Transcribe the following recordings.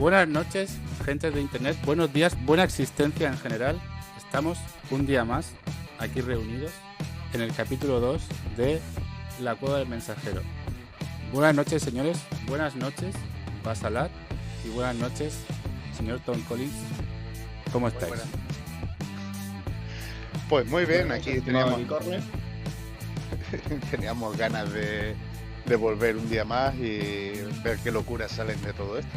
Buenas noches, gente de internet, buenos días, buena existencia en general. Estamos un día más aquí reunidos en el capítulo 2 de La Cueva del Mensajero. Buenas noches, señores, buenas noches, Basalat, y buenas noches, señor Tom Collins. ¿Cómo estáis? Pues muy bien, Buenas aquí noches, teníamos ganas de volver un día más y ver qué locuras salen de todo esto.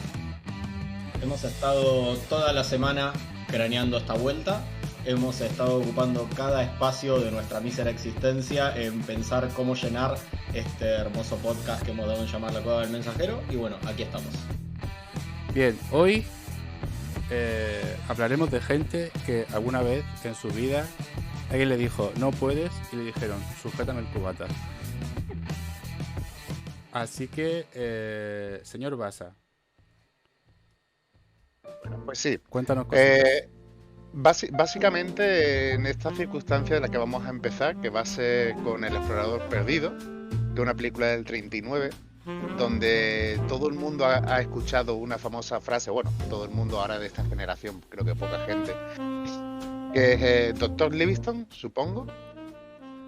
Hemos estado toda la semana craneando esta vuelta. Hemos estado ocupando cada espacio de nuestra mísera existencia en pensar cómo llenar este hermoso podcast que hemos dado en llamar La Cueva del Mensajero. Y bueno, aquí estamos. Bien, hoy hablaremos de gente que alguna vez en su vida alguien le dijo no puedes y le dijeron sujétame el cubata. Así que, señor Basa, Bueno, pues sí. cuéntanos cositas. Básicamente en esta circunstancia de la que vamos a empezar, que va a ser con El Explorador Perdido, de una película del 39, donde todo el mundo ha escuchado una famosa frase, bueno, todo el mundo ahora de esta generación, creo que poca gente, que es Dr. Livingstone, supongo.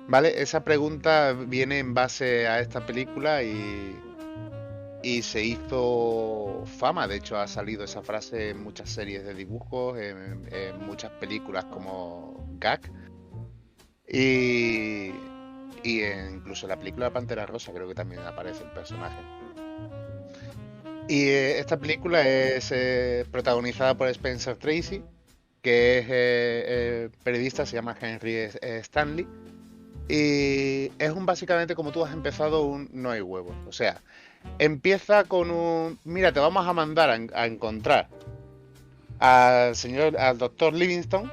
Vale, esa pregunta viene en base a esta película y se hizo fama. De hecho, ha salido esa frase en muchas series de dibujos, en muchas películas como Gag y incluso en la película La Pantera Rosa creo que también aparece el personaje. Y esta película es protagonizada por Spencer Tracy, que es periodista, se llama Henry Stanley. Y es básicamente como tú has empezado un no hay huevos. O sea, empieza con un mira, te vamos a mandar a encontrar al doctor Livingstone,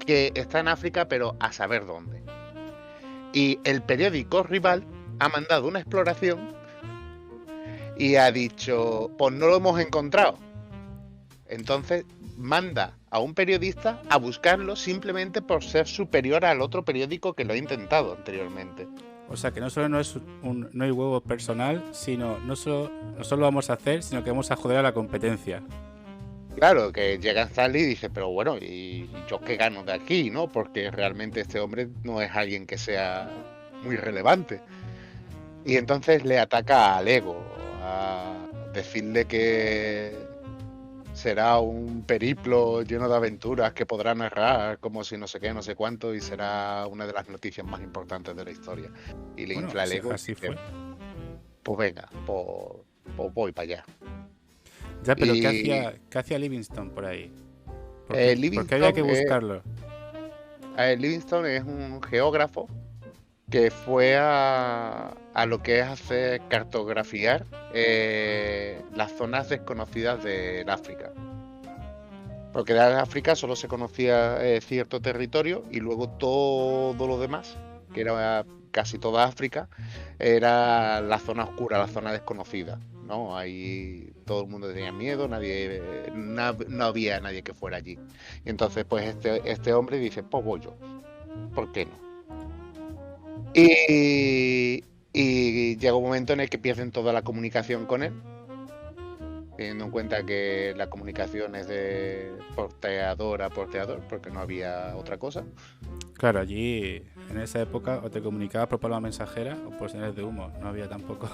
que está en África, pero a saber dónde. Y el periódico rival ha mandado una exploración y ha dicho, pues no lo hemos encontrado. Entonces manda a un periodista a buscarlo simplemente por ser superior al otro periódico que lo ha intentado anteriormente. O sea que no solo no es un no hay huevo personal, sino no solo lo vamos a hacer, sino que vamos a joder a la competencia. Claro, que llega Stanley y dice, pero bueno, ¿y yo qué gano de aquí, no? Porque realmente este hombre no es alguien que sea muy relevante. Y entonces le ataca al ego, a decirle que será un periplo lleno de aventuras que podrá narrar como si no sé qué, no sé cuánto, y será una de las noticias más importantes de la historia. Y le infla el ego. Así fue. Pues venga, pues voy para allá. Ya, pero ¿qué hacía Livingstone por ahí? ¿Por qué había que buscarlo? Livingstone es un geógrafo que fue a lo que es hacer cartografiar las zonas desconocidas del África. Porque de África solo se conocía cierto territorio y luego todo lo demás, que era casi toda África, era la zona oscura, la zona desconocida, ¿no? Ahí todo el mundo tenía miedo, no había nadie que fuera allí. Y entonces pues este hombre dice, pues voy yo, ¿por qué no? Y llega un momento en el que pierden toda la comunicación con él, teniendo en cuenta que la comunicación es de porteador a porteador, porque no había otra cosa. Claro, allí en esa época o te comunicabas por palabra mensajera o por señales de humo, no había tampoco.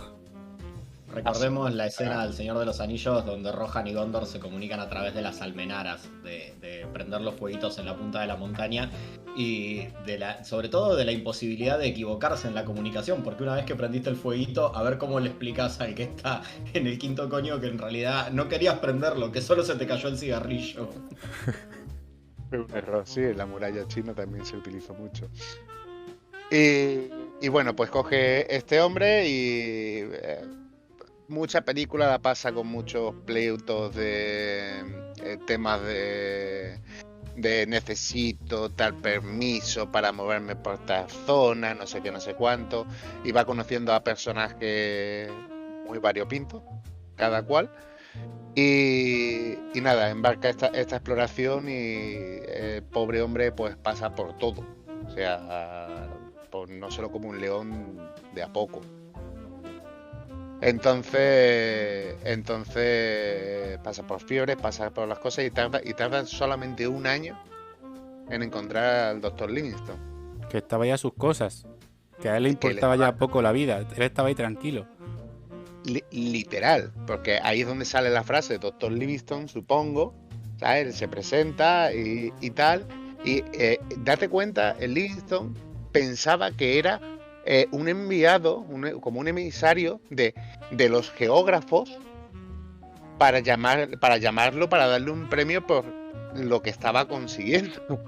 Recordemos la escena del Señor de los Anillos donde Rohan y Gondor se comunican a través de las almenaras, de prender los fueguitos en la punta de la montaña y sobre todo de la imposibilidad de equivocarse en la comunicación, porque una vez que prendiste el fueguito, a ver cómo le explicas al que está en el quinto coño que en realidad no querías prenderlo, que solo se te cayó el cigarrillo. Fue un error, sí, en la muralla china también se utilizó mucho. Y bueno, pues coge este hombre y mucha película la pasa con muchos pleitos de temas de necesito tal permiso para moverme por esta zona, no sé qué, no sé cuánto, y va conociendo a personajes muy variopintos, cada cual, y nada, embarca esta exploración y el pobre hombre pues pasa por todo, o sea, pues no solo como un león de a poco. Entonces pasa por fiebre, pasa por las cosas y tarda solamente un año en encontrar al doctor Livingstone. Que estaba ya a sus cosas. Que a él le Que él importaba estaba- ya poco la vida. Él estaba ahí tranquilo. Literal, porque ahí es donde sale la frase doctor Livingstone, supongo. ¿Sabes? Él se presenta y tal. Y date cuenta, el Livingstone pensaba que era un enviado, como un emisario de los geógrafos para llamarlo, para darle un premio por lo que estaba consiguiendo.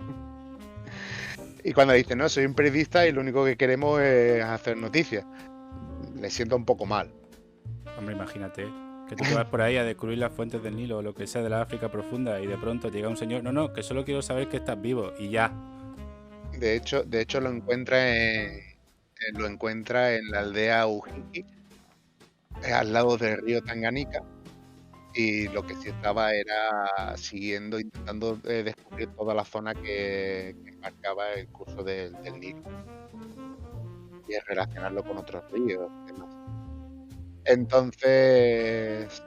Y cuando dice, no, soy un periodista y lo único que queremos es hacer noticias, le siento un poco mal. Hombre, imagínate que tú te vas por ahí a descubrir las fuentes del Nilo o lo que sea de la África profunda y de pronto llega un señor, no, que solo quiero saber que estás vivo y ya. De hecho lo encuentra en la aldea Ujiji, al lado del río Tanganica, y lo que sí estaba era intentando descubrir toda la zona que marcaba el curso del Nilo y relacionarlo con otros ríos y demás. Entonces,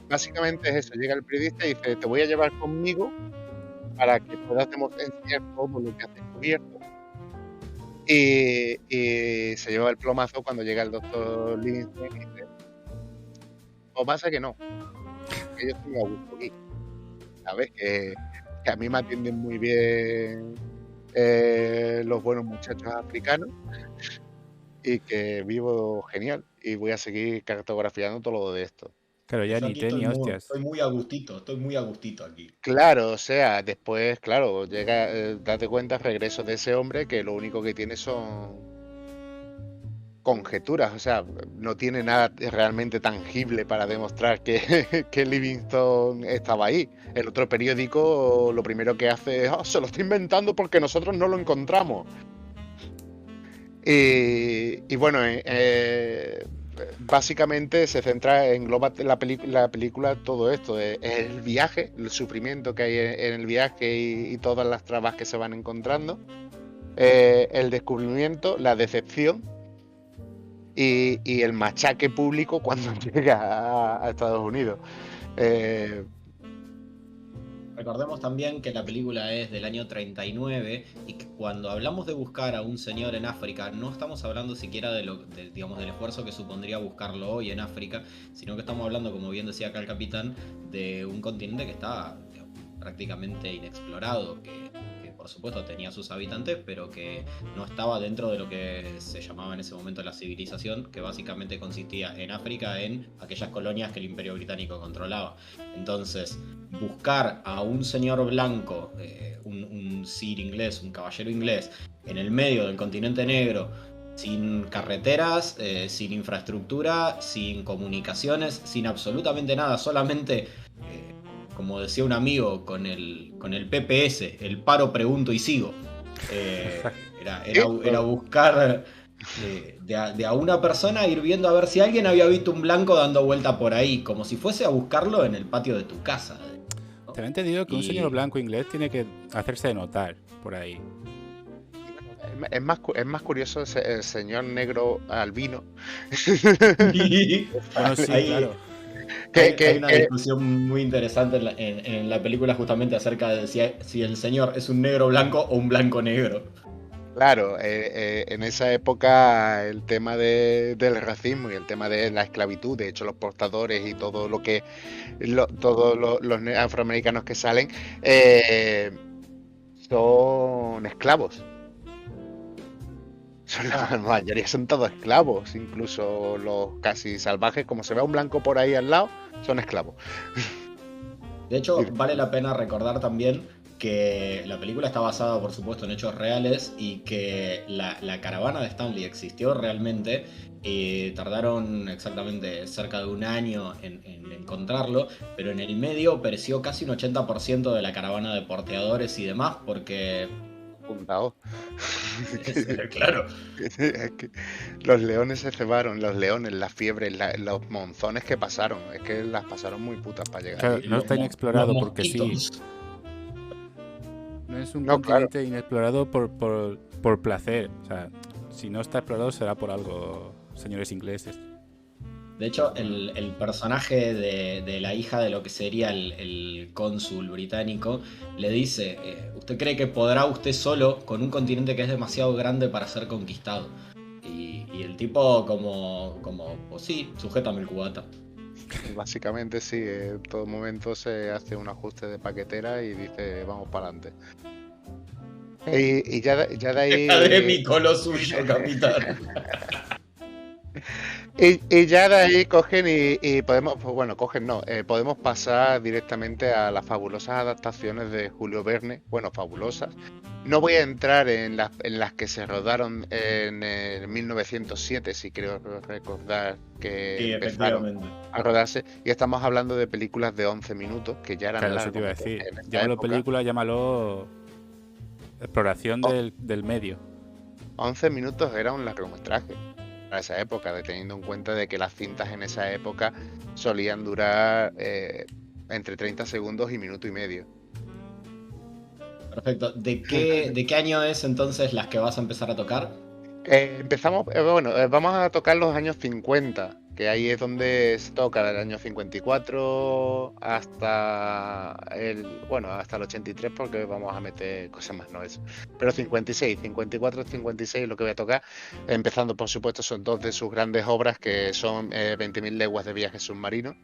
básicamente es eso, llega el periodista y dice, te voy a llevar conmigo para que puedas enseñar todo lo que has descubierto. Y se lleva el plomazo cuando llega el doctor Livingstone y dice, o pasa que no, que yo estoy a gusto aquí, ¿sabes? Que a mí me atienden muy bien los buenos muchachos africanos y que vivo genial y voy a seguir cartografiando todo lo de esto. Claro, ya Yo ni aquí té ni hostias. estoy muy a gustito aquí. Claro, o sea, después, claro, llega, date cuenta, regreso de ese hombre que lo único que tiene son conjeturas, o sea, no tiene nada realmente tangible para demostrar que, que Livingstone estaba ahí. El otro periódico lo primero que hace es, se lo está inventando porque nosotros no lo encontramos. Y bueno, básicamente se centra, engloba la película todo esto, el viaje, el sufrimiento que hay en el viaje y todas las trabas que se van encontrando, el descubrimiento, la decepción y el machaque público cuando llega a Estados Unidos. Recordemos también que la película es del año 39 y que cuando hablamos de buscar a un señor en África no estamos hablando siquiera digamos, del esfuerzo que supondría buscarlo hoy en África, sino que estamos hablando, como bien decía acá el capitán, de un continente que está, digamos, prácticamente inexplorado, que por supuesto tenía sus habitantes, pero que no estaba dentro de lo que se llamaba en ese momento la civilización, que básicamente consistía en África, en aquellas colonias que el Imperio Británico controlaba. Entonces, buscar a un señor blanco, un sir inglés, un caballero inglés, en el medio del continente negro, sin carreteras, sin infraestructura, sin comunicaciones, sin absolutamente nada, solamente, como decía un amigo, con el PPS, el paro, pregunto y sigo. Era buscar de a una persona, ir viendo a ver si alguien había visto un blanco dando vuelta por ahí, como si fuese a buscarlo en el patio de tu casa. ¿no? También te digo que un señor blanco inglés tiene que hacerse notar por ahí. Es más curioso el señor negro albino. Bueno, sí, claro. Hay una discusión muy interesante en la película justamente acerca de si el señor es un negro blanco o un blanco negro. Claro, en esa época el tema del racismo y el tema de la esclavitud, de hecho los portadores y todo lo que todos los afroamericanos que salen son esclavos. La mayoría son todos esclavos, incluso los casi salvajes, como se ve un blanco por ahí al lado, son esclavos. De hecho, vale la pena recordar también que la película está basada, por supuesto, en hechos reales y que la caravana de Stanley existió realmente. Tardaron exactamente cerca de un año en encontrarlo, pero en el medio pereció casi un 80% de la caravana de porteadores y demás, porque... Juntado. Claro. Los leones se cebaron, los leones, las fiebres, los monzones que pasaron, es que las pasaron muy putas para llegar. Claro, ahí. no está inexplorado porque sí. No es un continente inexplorado por placer. O sea, si no está explorado será por algo, señores ingleses. De hecho, el personaje de la hija de lo que sería el cónsul británico le dice, ¿usted cree que podrá usted solo con un continente que es demasiado grande para ser conquistado? Y el tipo pues sí, sujétame el cubata. Básicamente sí, en todo momento se hace un ajuste de paquetera y dice, vamos para adelante. Y ya de ahí... Académico lo suyo, capitán. Y ya de ahí cogen y podemos, pues bueno, cogen no, podemos pasar directamente a las fabulosas adaptaciones de Julio Verne, bueno, fabulosas. No voy a entrar en las que se rodaron en el 1907, si creo recordar que Sí, empezaron efectivamente. a rodarse, y estamos hablando de películas de 11 minutos, que ya eran Claro, eso te iba a largas decir. en esta Llámalo época. película, llámalo exploración O- del medio. 11 minutos era un largometraje para esa época, teniendo en cuenta de que las cintas en esa época solían durar entre 30 segundos y minuto y medio. Perfecto. ¿De qué año es entonces las que vas a empezar a tocar? Empezamos, vamos a tocar los años 50, que ahí es donde se toca del año 54 hasta el 83, porque vamos a meter cosas más, no eso. Pero 56, 54, 56 lo que voy a tocar, empezando por supuesto son dos de sus grandes obras, que son 20.000 leguas de viaje submarino.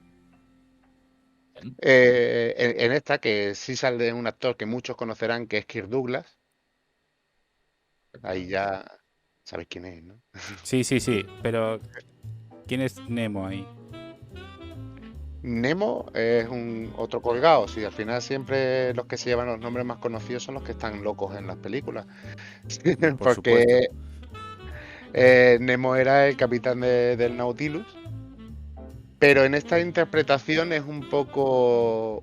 En esta, que sí sale un actor que muchos conocerán, que es Kirk Douglas, ahí ya sabéis quién es, ¿no? Sí, sí, sí. Pero, ¿quién es Nemo ahí? Nemo es un otro colgado, sí, al final siempre los que se llevan los nombres más conocidos son los que están locos en las películas. Por supuesto. Porque Nemo era el capitán del Nautilus, pero en esta interpretación es un poco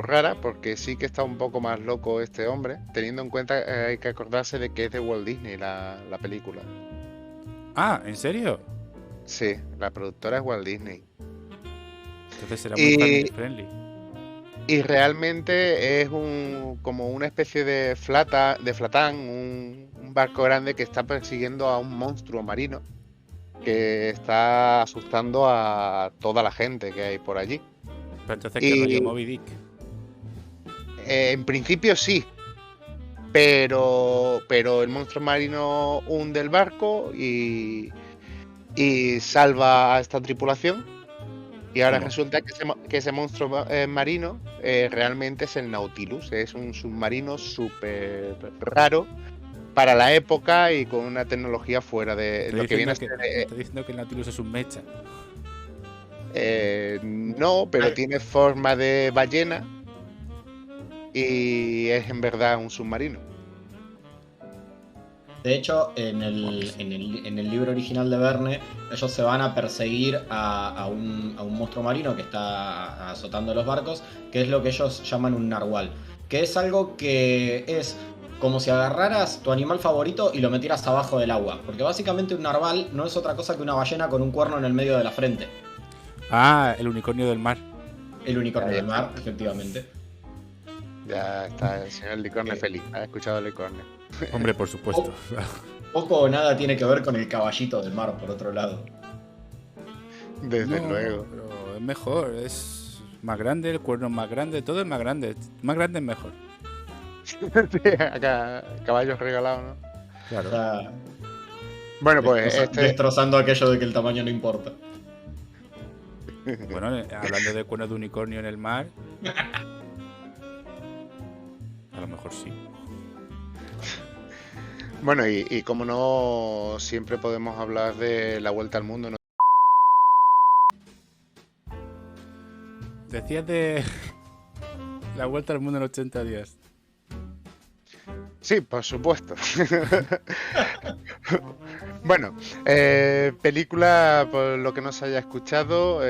rara, porque sí que está un poco más loco este hombre, teniendo en cuenta hay que acordarse de que es de Walt Disney la película. Ah, ¿en serio? Sí, la productora es Walt Disney. Entonces será muy Y, family friendly. y realmente es como una especie de flatán, un barco grande que está persiguiendo a un monstruo marino que está asustando a toda la gente que hay por allí. Pero entonces, ¿qué rollo Y Moby Dick? en principio sí, pero el monstruo marino hunde el barco y salva a esta tripulación. Y ahora ¿Cómo? resulta que ese monstruo marino realmente es el Nautilus. Es un submarino súper raro para la época y con una tecnología fuera de Estoy lo que viene a diciendo ser. estoy diciendo que el Nautilus es un mecha. No, pero tiene forma de ballena y es en verdad un submarino. De hecho, en el libro original de Verne, ellos se van a perseguir a un monstruo marino que está azotando los barcos, que es lo que ellos llaman un narwhal. Que es algo que es como si agarraras tu animal favorito y lo metieras abajo del agua. Porque básicamente un narwhal no es otra cosa que una ballena con un cuerno en el medio de la frente. Ah, el unicornio del mar. El unicornio Ahí del está. mar, efectivamente. Ya está el señor Licorne feliz. ¿Ha escuchado el Licorne? Hombre, por supuesto. Poco o nada tiene que ver con el caballito del mar, por otro lado. Desde No, luego. pero es mejor, es más grande, el cuerno es más grande, todo es más grande. Más grande es mejor. Sí, acá, caballos regalados, ¿no? O Claro. sea, Bueno, pues destrozando aquello de que el tamaño no importa. Bueno, hablando de cuernos de unicornio en el mar, a lo mejor sí. Bueno, y como no siempre podemos hablar de la vuelta al mundo, ¿no? Decías de la vuelta al mundo en 80 días. Sí, por supuesto. Bueno, película, por lo que no se haya escuchado,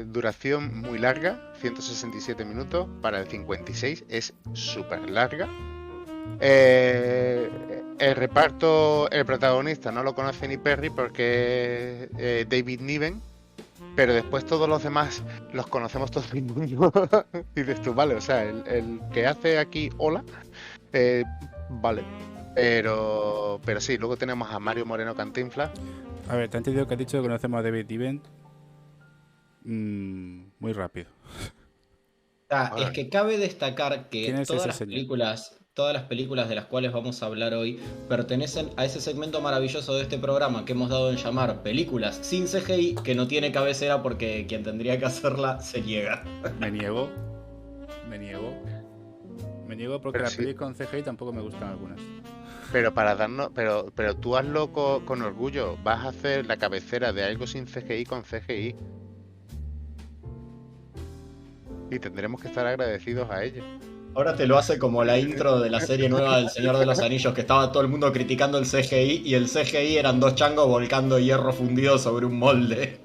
duración muy larga, 167 minutos, para el 56 es súper larga. El reparto, el protagonista no lo conoce ni Perry porque es David Niven, pero después todos los demás los conocemos todo el mundo. Y dices tú, vale, o sea, el que hace aquí hola, vale. Pero sí, luego tenemos a Mario Moreno Cantinflas. A ver, te he entendido que has dicho que conocemos a David Niven. Muy rápido. Es que cabe destacar que ¿Quién es ese señor? todas las películas de las cuales vamos a hablar hoy pertenecen a ese segmento maravilloso de este programa que hemos dado en llamar películas sin CGI, que no tiene cabecera porque quien tendría que hacerla se niega. Me niego. Me niego. Me niego porque Pero las sí, pelis con CGI tampoco me gustan algunas. pero para darnos, pero tú hazlo con orgullo. Vas a hacer la cabecera de algo sin CGI con CGI. Y tendremos que estar agradecidos a ello. Ahora te lo hace como la intro de la serie nueva del Señor de los Anillos, que estaba todo el mundo criticando el CGI y el CGI eran dos changos volcando hierro fundido sobre un molde.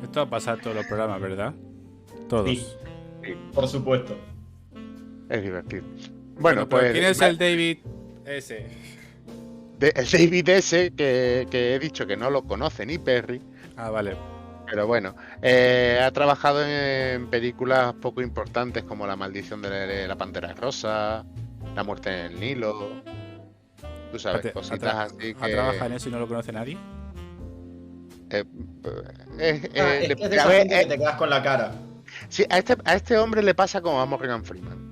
Esto va a pasar todos los programas, ¿verdad? Todos. Sí, por supuesto. Es divertido. Bueno, Pues ¿quién es el David ese? el David S. que he dicho que no lo conoce ni Perry. Ah, vale. Pero bueno, ha trabajado en películas poco importantes como La maldición de la pantera rosa, La muerte en el Nilo. Tú sabes, cositas así ¿Ha que... trabajado en eso y no lo conoce nadie? Es que es de esa gente que te quedas con la cara. Sí, a este hombre le pasa como a Morgan Freeman.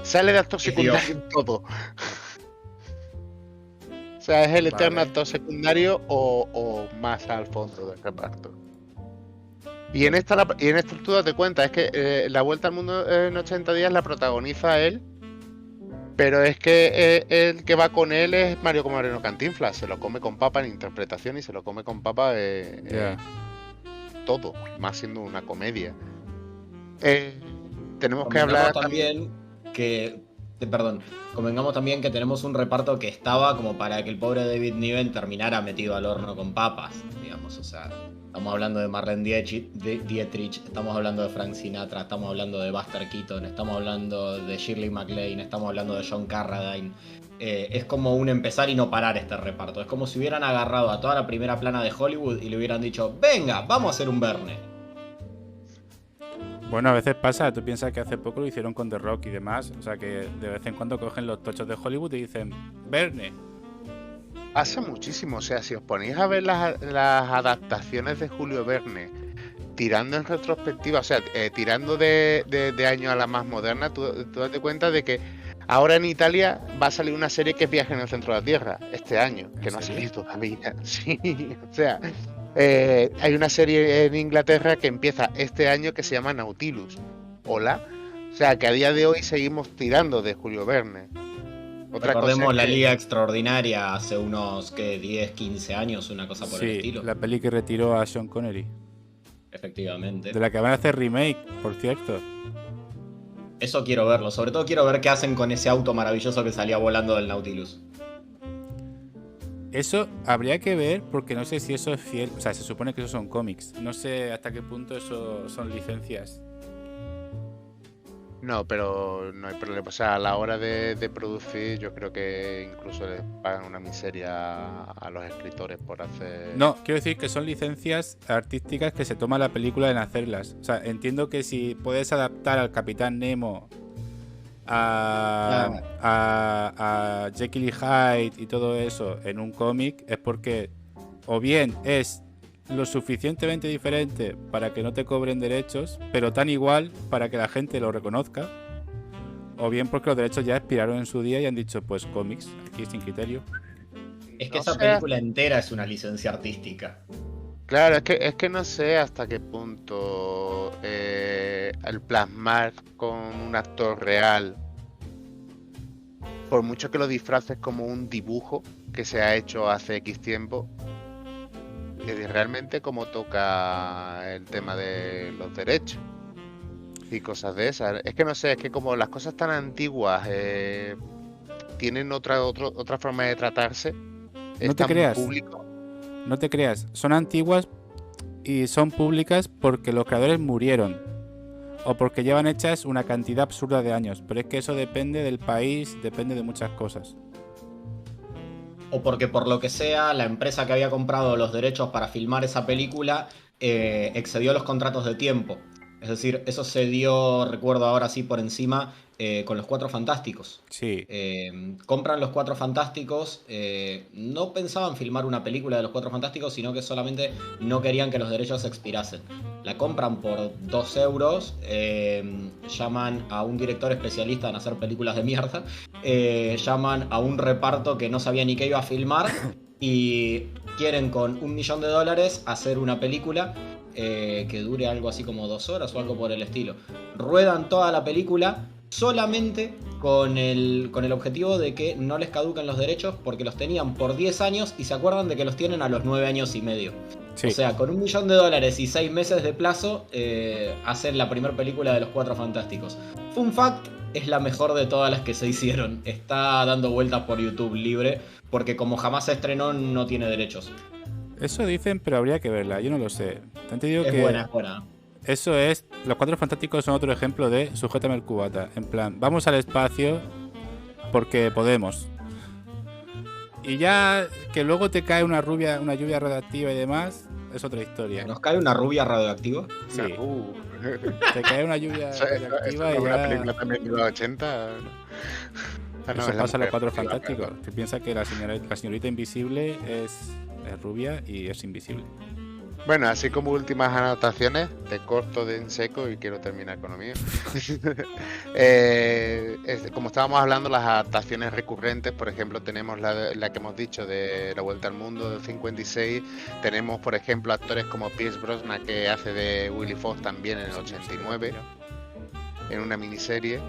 Sale de actor secundario en todo. O sea, es el eterno actor secundario o más al fondo del reparto. Y en esta tú date cuenta, es que La Vuelta al Mundo en 80 días la protagoniza él, pero es que el que va con él es Mario Moreno Cantinflas, se lo come con papa en interpretación y se lo come con papa todo, más siendo una comedia. Tenemos que hablar también convengamos también que tenemos un reparto que estaba como para que el pobre David Niven terminara metido al horno con papas, digamos, o sea, estamos hablando de Marlene Dietrich, estamos hablando de Frank Sinatra, estamos hablando de Buster Keaton, estamos hablando de Shirley MacLaine, estamos hablando de John Carradine. Es como un empezar y no parar este reparto, es como si hubieran agarrado a toda la primera plana de Hollywood y le hubieran dicho, venga, vamos a hacer un Verne. Bueno, a veces pasa, tú piensas que hace poco lo hicieron con The Rock y demás, o sea que de vez en cuando cogen los tochos de Hollywood y dicen, Verne. Hace muchísimo, o sea, si os ponéis a ver las adaptaciones de Julio Verne, tirando en retrospectiva, o sea, tirando de año a la más moderna, tú date cuenta de que ahora en Italia va a salir una serie que es Viaje en el centro de la Tierra, este año, que no ha salido todavía. Sí, o sea, hay una serie en Inglaterra que empieza este año que se llama Nautilus. Hola. O sea, que a día de hoy seguimos tirando de Julio Verne. Recordemos la Liga Extraordinaria hace unos 10, 15 años, una cosa por el estilo. La peli que retiró a Sean Connery. Efectivamente. De la que van a hacer remake, por cierto. Eso quiero verlo, sobre todo quiero ver qué hacen con ese auto maravilloso que salía volando del Nautilus. Eso habría que ver porque no sé si eso es fiel, o sea, se supone que esos son cómics. No sé hasta qué punto eso son licencias. No, pero no hay problema. O sea, a la hora de producir, yo creo que incluso les pagan una miseria a los escritores por hacer... No, quiero decir que son licencias artísticas que se toma la película en hacerlas. O sea, entiendo que si puedes adaptar al Capitán Nemo a Jekyll y Hyde y todo eso en un cómic, es porque o bien es lo suficientemente diferente para que no te cobren derechos, pero tan igual para que la gente lo reconozca, o bien porque los derechos ya expiraron en su día y han dicho, pues cómics, aquí sin criterio. Es que esa película entera es una licencia artística. Claro, es que no sé hasta qué punto el plasmar con un actor real, por mucho que lo disfraces como un dibujo que se ha hecho hace X tiempo, realmente cómo toca el tema de los derechos y cosas de esas. Es que no sé, es que como las cosas tan antiguas tienen otra forma de tratarse, no te creas. Público. No te creas, son antiguas y son públicas porque los creadores murieron o porque llevan hechas una cantidad absurda de años, pero es que eso depende del país, depende de muchas cosas. O porque por lo que sea, la empresa que había comprado los derechos para filmar esa película excedió los contratos de tiempo. Es decir, eso se dio, recuerdo ahora sí por encima, con los Cuatro Fantásticos. Sí. Compran los Cuatro Fantásticos, no pensaban filmar una película de los Cuatro Fantásticos, sino que solamente no querían que los derechos expirasen. La compran por 2 euros, llaman a un director especialista en hacer películas de mierda, llaman a un reparto que no sabía ni qué iba a filmar y quieren con $1 millón hacer una película que dure algo así como 2 horas o algo por el estilo. Ruedan toda la película solamente con el objetivo de que no les caduquen los derechos, porque los tenían por 10 años y se acuerdan de que los tienen a los 9 años y medio. Sí. O sea, con $1 millón y 6 meses de plazo, hacen la primera película de los Cuatro Fantásticos. Fun fact, es la mejor de todas las que se hicieron. Está dando vueltas por YouTube libre, porque como jamás se estrenó, no tiene derechos. Eso dicen, pero habría que verla. Yo no lo sé. Te digo Es que buena, es buena. eso es. Los Cuatro Fantásticos son otro ejemplo de sujétame el cubata. En plan, vamos al espacio porque podemos. Y ya que luego te cae una lluvia radioactiva y demás, es otra historia. ¿Nos cae una rubia radioactiva? Sí. Te cae una lluvia radioactiva ¿Eso y es una ya. película también de los 80? Ah, no, Eso es la pasa en los mujer. Cuatro Fantásticos. Te piensas que la señorita invisible es rubia y es invisible. Bueno, así como últimas anotaciones, te corto de en seco y quiero terminar con lo mío. Como estábamos hablando, las adaptaciones recurrentes, por ejemplo, tenemos la que hemos dicho de La Vuelta al Mundo del 56, tenemos, por ejemplo, actores como Pierce Brosnan, que hace de Willy Fox también en el 89, en una miniserie.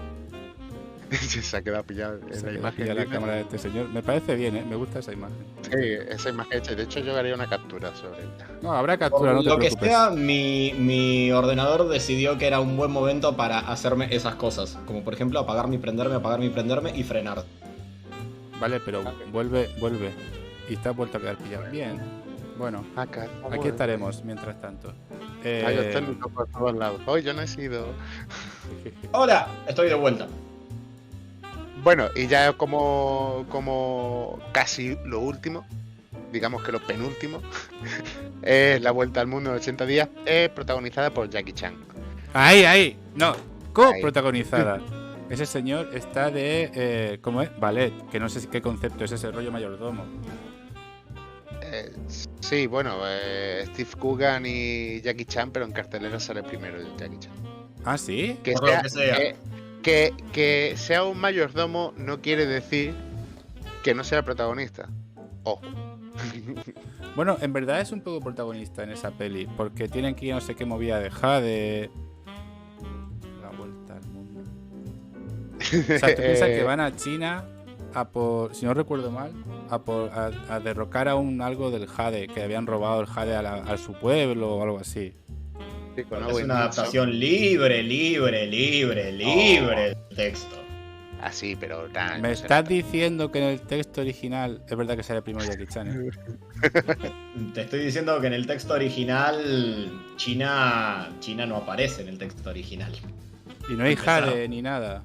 Se ha quedado pillado en la imagen. La cámara de este señor. Me parece bien, me gusta esa imagen. Sí, esa imagen hecha. De hecho, yo haría una captura sobre ella. No, habrá captura, no te Lo que preocupes. sea, mi ordenador decidió que era un buen momento para hacerme esas cosas. Como por ejemplo apagarme y prenderme y frenar. Vale, pero vuelve. Y está vuelto a quedar pillado. Bien. Bueno, aquí estaremos mientras tanto. Yo estoy por todos lados. Hoy yo no he sido. Hola, estoy de vuelta. Bueno, y ya como casi lo último, digamos que lo penúltimo, es La Vuelta al Mundo en 80 días, protagonizada por Jackie Chan. ¡Ahí! No, coprotagonizada. Ese señor está de... ¿cómo es? Ballet, que no sé qué concepto es ese rollo mayordomo. Sí, bueno, Steve Coogan y Jackie Chan, pero en cartelera sale primero el Jackie Chan. ¿Ah, sí? Por lo que sea. Que sea un mayordomo no quiere decir que no sea protagonista. Ojo. Bueno, en verdad es un poco protagonista en esa peli, porque tienen que ir a no sé qué movida de Jade. La Vuelta al Mundo. O sea, tú piensas que van a China a por, si no recuerdo mal, a derrocar algo del Jade, que habían robado el Jade a su pueblo o algo así. Sí, Es una adaptación libre del texto. Así, pero Me estás diciendo que en el texto original es verdad que sale primero Jackie Chan, ¿eh? Te estoy diciendo que en el texto original China no aparece en el texto original. Y no hay Jade ni nada.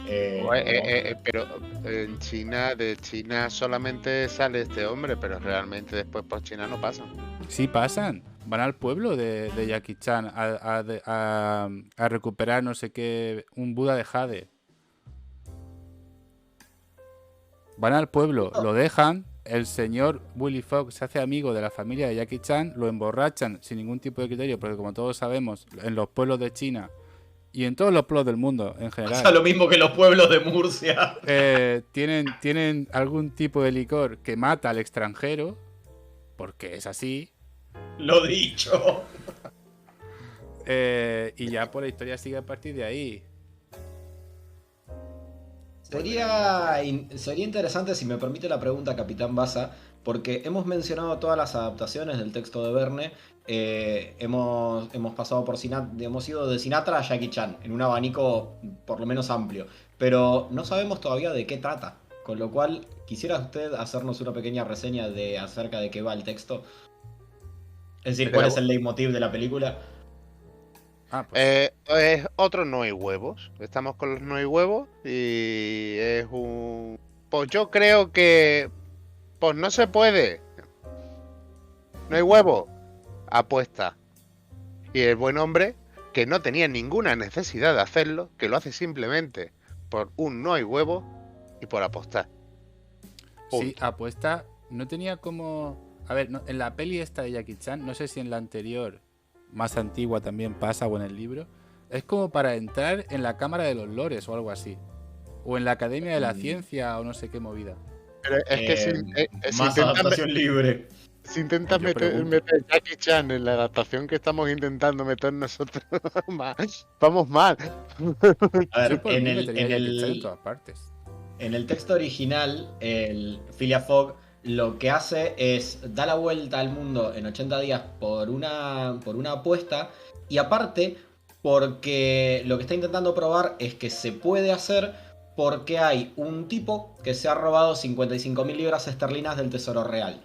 Pero en de China solamente sale este hombre, pero realmente después por China no pasan. Sí pasan. Van al pueblo de Jackie Chan a recuperar no sé qué, un Buda de Jade. Van al pueblo, lo dejan, el señor Willy Fox se hace amigo de la familia de Jackie Chan, lo emborrachan sin ningún tipo de criterio, porque como todos sabemos, en los pueblos de China y en todos los pueblos del mundo en general, Pasa lo mismo que los pueblos de Murcia. tienen algún tipo de licor que mata al extranjero, porque es así. Lo dicho. Y ya por la historia sigue a partir de ahí. Sería interesante, si me permite la pregunta, Capitán Baza, porque hemos mencionado todas las adaptaciones del texto de Verne. Hemos pasado por hemos ido de Sinatra a Jackie Chan, en un abanico por lo menos amplio. Pero no sabemos todavía de qué trata. Con lo cual, ¿quisiera usted hacernos una pequeña reseña acerca de qué va el texto? Es decir, ¿cuál es el leitmotiv de la película? Es otro no hay huevos. Estamos con los no hay huevos y es un... Pues yo creo que... Pues no se puede. No hay huevo. Apuesta. Y el buen hombre, que no tenía ninguna necesidad de hacerlo, que lo hace simplemente por un no hay huevo y por apostar. Sí, Punto. apuesta. No tenía como. A ver, en la peli esta de Jackie Chan, no sé si en la anterior, más antigua también pasa o en el libro. Es como para entrar en la Cámara de los Lores o algo así. O en la Academia de la Ciencia o no sé qué movida. Pero es que si Más intentas adaptación libre. si intentas Yo meter pregunto. Jackie Chan en la adaptación que estamos intentando meter nosotros, vamos mal. A Yo ver, por mí metería a Jackie Chan en todas partes. en el texto original, el Phileas Fogg lo que hace es da la vuelta al mundo en 80 días por una apuesta, y aparte porque lo que está intentando probar es que se puede hacer porque hay un tipo que se ha robado 55.000 libras esterlinas del Tesoro Real,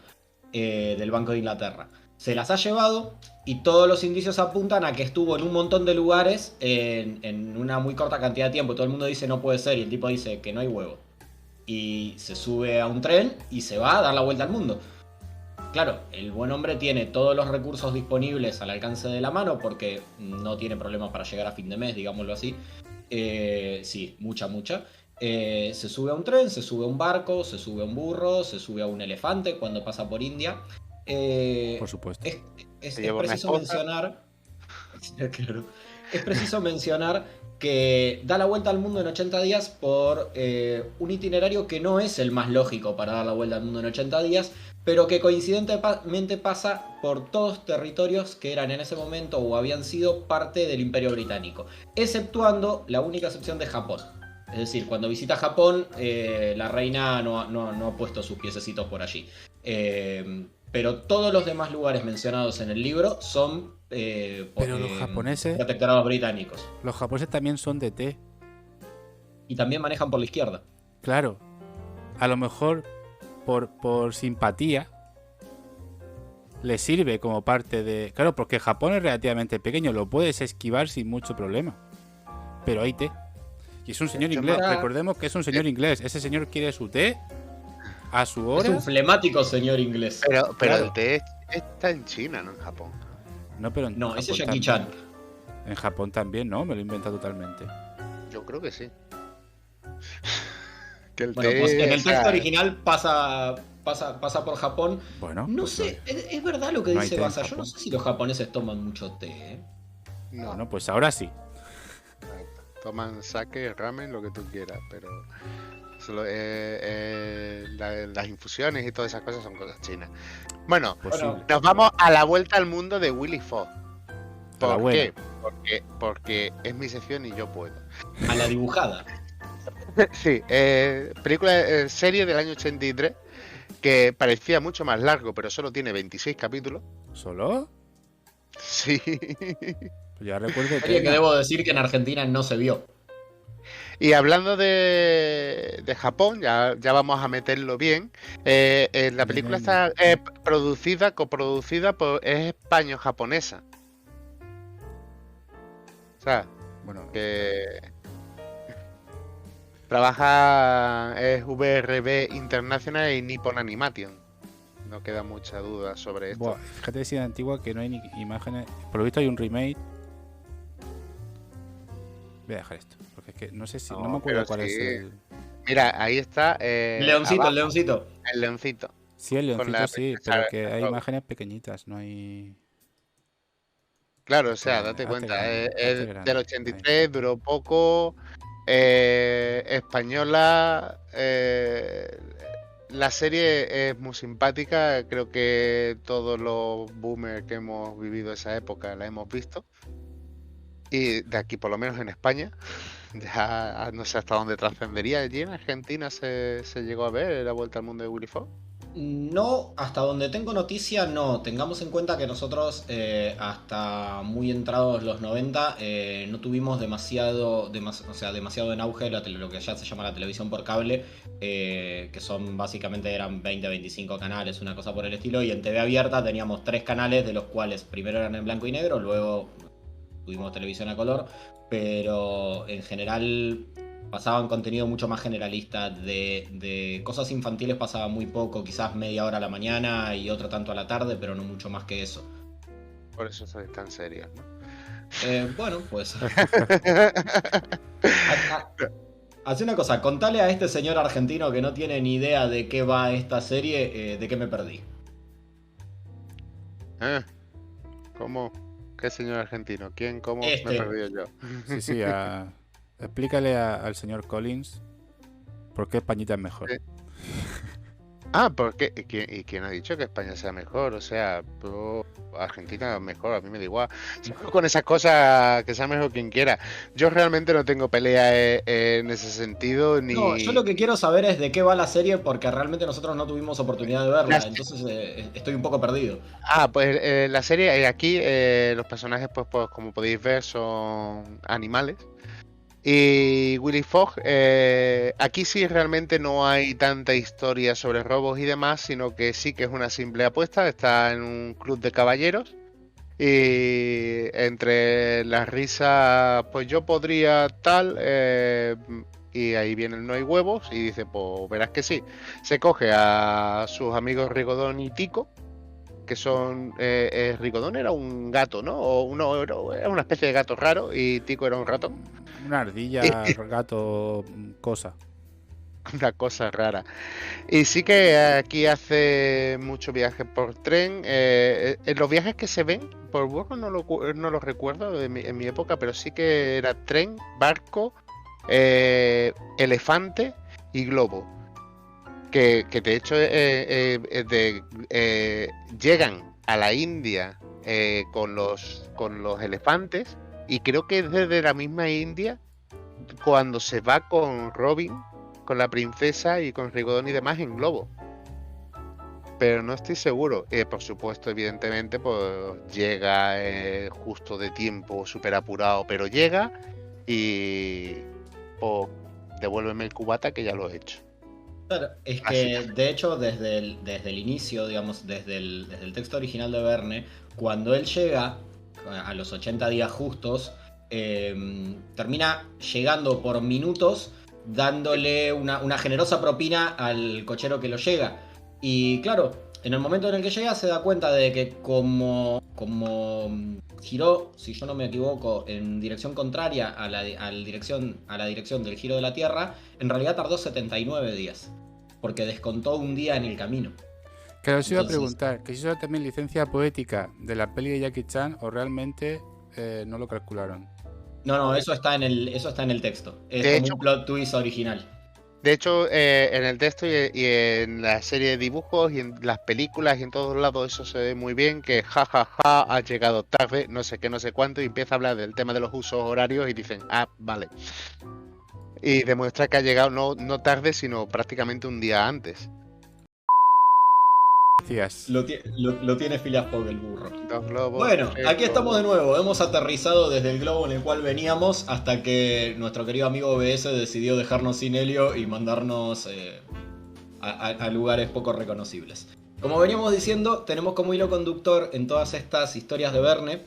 del Banco de Inglaterra. Se las ha llevado y todos los indicios apuntan a que estuvo en un montón de lugares en una muy corta cantidad de tiempo. Todo el mundo dice no puede ser y el tipo dice que no hay huevo. Y se sube a un tren y se va a dar la vuelta al mundo. Claro, el buen hombre tiene todos los recursos disponibles al alcance de la mano porque no tiene problemas para llegar a fin de mes, digámoslo así. Sí, mucha. Se sube a un tren, se sube a un barco, se sube a un burro, se sube a un elefante cuando pasa por India. Por supuesto. Es Se lleva una preciso esposa. mencionar. Claro. Es preciso mencionar que da la vuelta al mundo en 80 días por un itinerario que no es el más lógico para dar la vuelta al mundo en 80 días, pero que coincidentemente pasa por todos territorios que eran en ese momento o habían sido parte del Imperio Británico, exceptuando la única excepción de Japón. Es decir, cuando visita Japón, la reina no ha puesto sus piececitos por allí. Pero todos los demás lugares mencionados en el libro son Pero los japoneses protectorados británicos. Los japoneses también son de té. Y también manejan por la izquierda. Claro. A lo mejor por simpatía le sirve como parte de... Claro, porque Japón es relativamente pequeño, lo puedes esquivar sin mucho problema. Pero hay té. Y es un señor inglés. Recordemos que es un señor inglés. Ese señor quiere su té a su hora. Es un flemático señor inglés. Pero Claro. el té está en China, no en Japón. No, pero No, ese es Japón Jackie también. Chan. En Japón también, ¿no? Me lo he inventado totalmente. Yo creo que sí. Que el Bueno, té, pues en el o sea, texto original pasa por Japón. Bueno, No pues sé, es verdad lo que no hay dice té en Basa. Yo no Japón. sé si los japoneses toman mucho té, ¿eh? no, Bueno, pues ahora sí. toman sake, ramen, lo que tú quieras, pero las infusiones y todas esas cosas son cosas chinas. Bueno, Posible. nos vamos a la vuelta al mundo de Willy Fogg. A la ¿Por buena. qué? Porque es mi sección y yo puedo. A la dibujada. Sí, película, serie del año 83 que parecía mucho más largo, pero solo tiene 26 capítulos. ¿Solo? Sí. Pues ya recuerdo Serie que debo decir que en Argentina no se vio. Y hablando de Japón, ya vamos a meterlo bien. La película está coproducida es español-japonesa. O sea, Bueno, que trabaja es VRB International y Nippon Animation. No queda mucha duda sobre esto. buah, fíjate si es antigua que no hay ni imágenes. Por lo visto hay un remake. Voy a dejar esto, porque es que no sé si. No, No, me acuerdo pero cuál es sí. el. Mira, ahí está. Leoncito, abajo, el leoncito. el leoncito. Sí, el Con leoncito la sí, princesa pero que hay Rogue. imágenes pequeñitas, no hay. Claro, o sea, Hazte date grande, cuenta, hazte es grande. del 83, duró poco, española, la serie es muy simpática, creo que todos los boomers que hemos vivido esa época la hemos visto, y de aquí por lo menos en España, ya no sé hasta dónde trascendería, allí en Argentina se llegó a ver la vuelta al mundo de Willy Fogg. No, hasta donde tengo noticia, no. Tengamos en cuenta que nosotros, hasta muy entrados los 90, no tuvimos demasiado en auge lo que ya se llama la televisión por cable, que son básicamente eran 20-25 canales, una cosa por el estilo, y en TV abierta teníamos 3 canales, de los cuales primero eran en blanco y negro, luego tuvimos televisión a color, pero en general pasaban contenido mucho más generalista. De cosas infantiles pasaba muy poco, quizás media hora a la mañana y otra tanto a la tarde, pero no mucho más que eso. Por eso sois tan serios, ¿no? Bueno, pues Hacé una cosa, contale a este señor argentino que no tiene ni idea de qué va esta serie, de qué me perdí. ¿Cómo? ¿Qué señor argentino? ¿Quién? ¿Cómo me he Este. perdido yo? Sí, explícale al señor Collins por qué Españita es mejor. Sí. ¿Por qué? ¿Y quién ha dicho que España sea mejor? O sea, Argentina mejor, a mí me da igual. Yo con esas cosas, que sea mejor quien quiera. Yo realmente no tengo pelea en ese sentido, ni... No, yo lo que quiero saber es de qué va la serie porque realmente nosotros no tuvimos oportunidad de verla, entonces estoy un poco perdido. Pues la serie, aquí los personajes, pues como podéis ver, son animales. Y Willy Fogg, aquí sí realmente no hay tanta historia sobre robos y demás, sino que sí que es una simple apuesta. Está en un club de caballeros y entre las risas, pues yo podría tal, y ahí viene el no hay huevos y dice, pues verás que sí. Se coge a sus amigos Rigodón y Tico, que son... Rigodón era un gato, ¿no? O no, era una especie de gato raro y Tico era un ratón. Una ardilla, gato, cosa. Una cosa rara. Y sí que aquí hace mucho viaje por tren. Los viajes que se ven por burro no lo recuerdo en mi época, pero sí que era tren, barco, elefante y globo. Que de hecho llegan a la India con los elefantes, y creo que es desde la misma India cuando se va con Robin, con la princesa y con Rigodón y demás en globo. Pero no estoy seguro. Por supuesto, evidentemente, pues llega justo de tiempo, súper apurado, pero llega y pues devuélveme el cubata que ya lo he hecho. Claro, es que de hecho desde el inicio, digamos, desde el texto original de Verne, cuando él llega a los 80 días justos, termina llegando por minutos dándole una generosa propina al cochero que lo llega. Y claro, en el momento en el que llega se da cuenta de que como giró, si yo no me equivoco, en dirección contraria a la dirección del giro de la Tierra, en realidad tardó 79 días, porque descontó un día en el camino. Claro, os iba a preguntar, que si eso también licencia poética de la peli de Jackie Chan o realmente no lo calcularon. No, eso está en el texto. Es de como hecho, un plot twist original. De hecho, en el texto y en la serie de dibujos y en las películas y en todos lados eso se ve muy bien, que jajaja, ha llegado tarde, no sé qué, no sé cuánto, y empieza a hablar del tema de los usos horarios y dicen, vale. Y demuestra que ha llegado no tarde, sino prácticamente un día antes. Lo tiene Phileas Fogg, el burro. Dos globos. Bueno, aquí estamos de nuevo. Hemos aterrizado desde el globo en el cual veníamos hasta que nuestro querido amigo OBS decidió dejarnos sin helio y mandarnos a lugares poco reconocibles. Como veníamos diciendo, tenemos como hilo conductor en todas estas historias de Verne,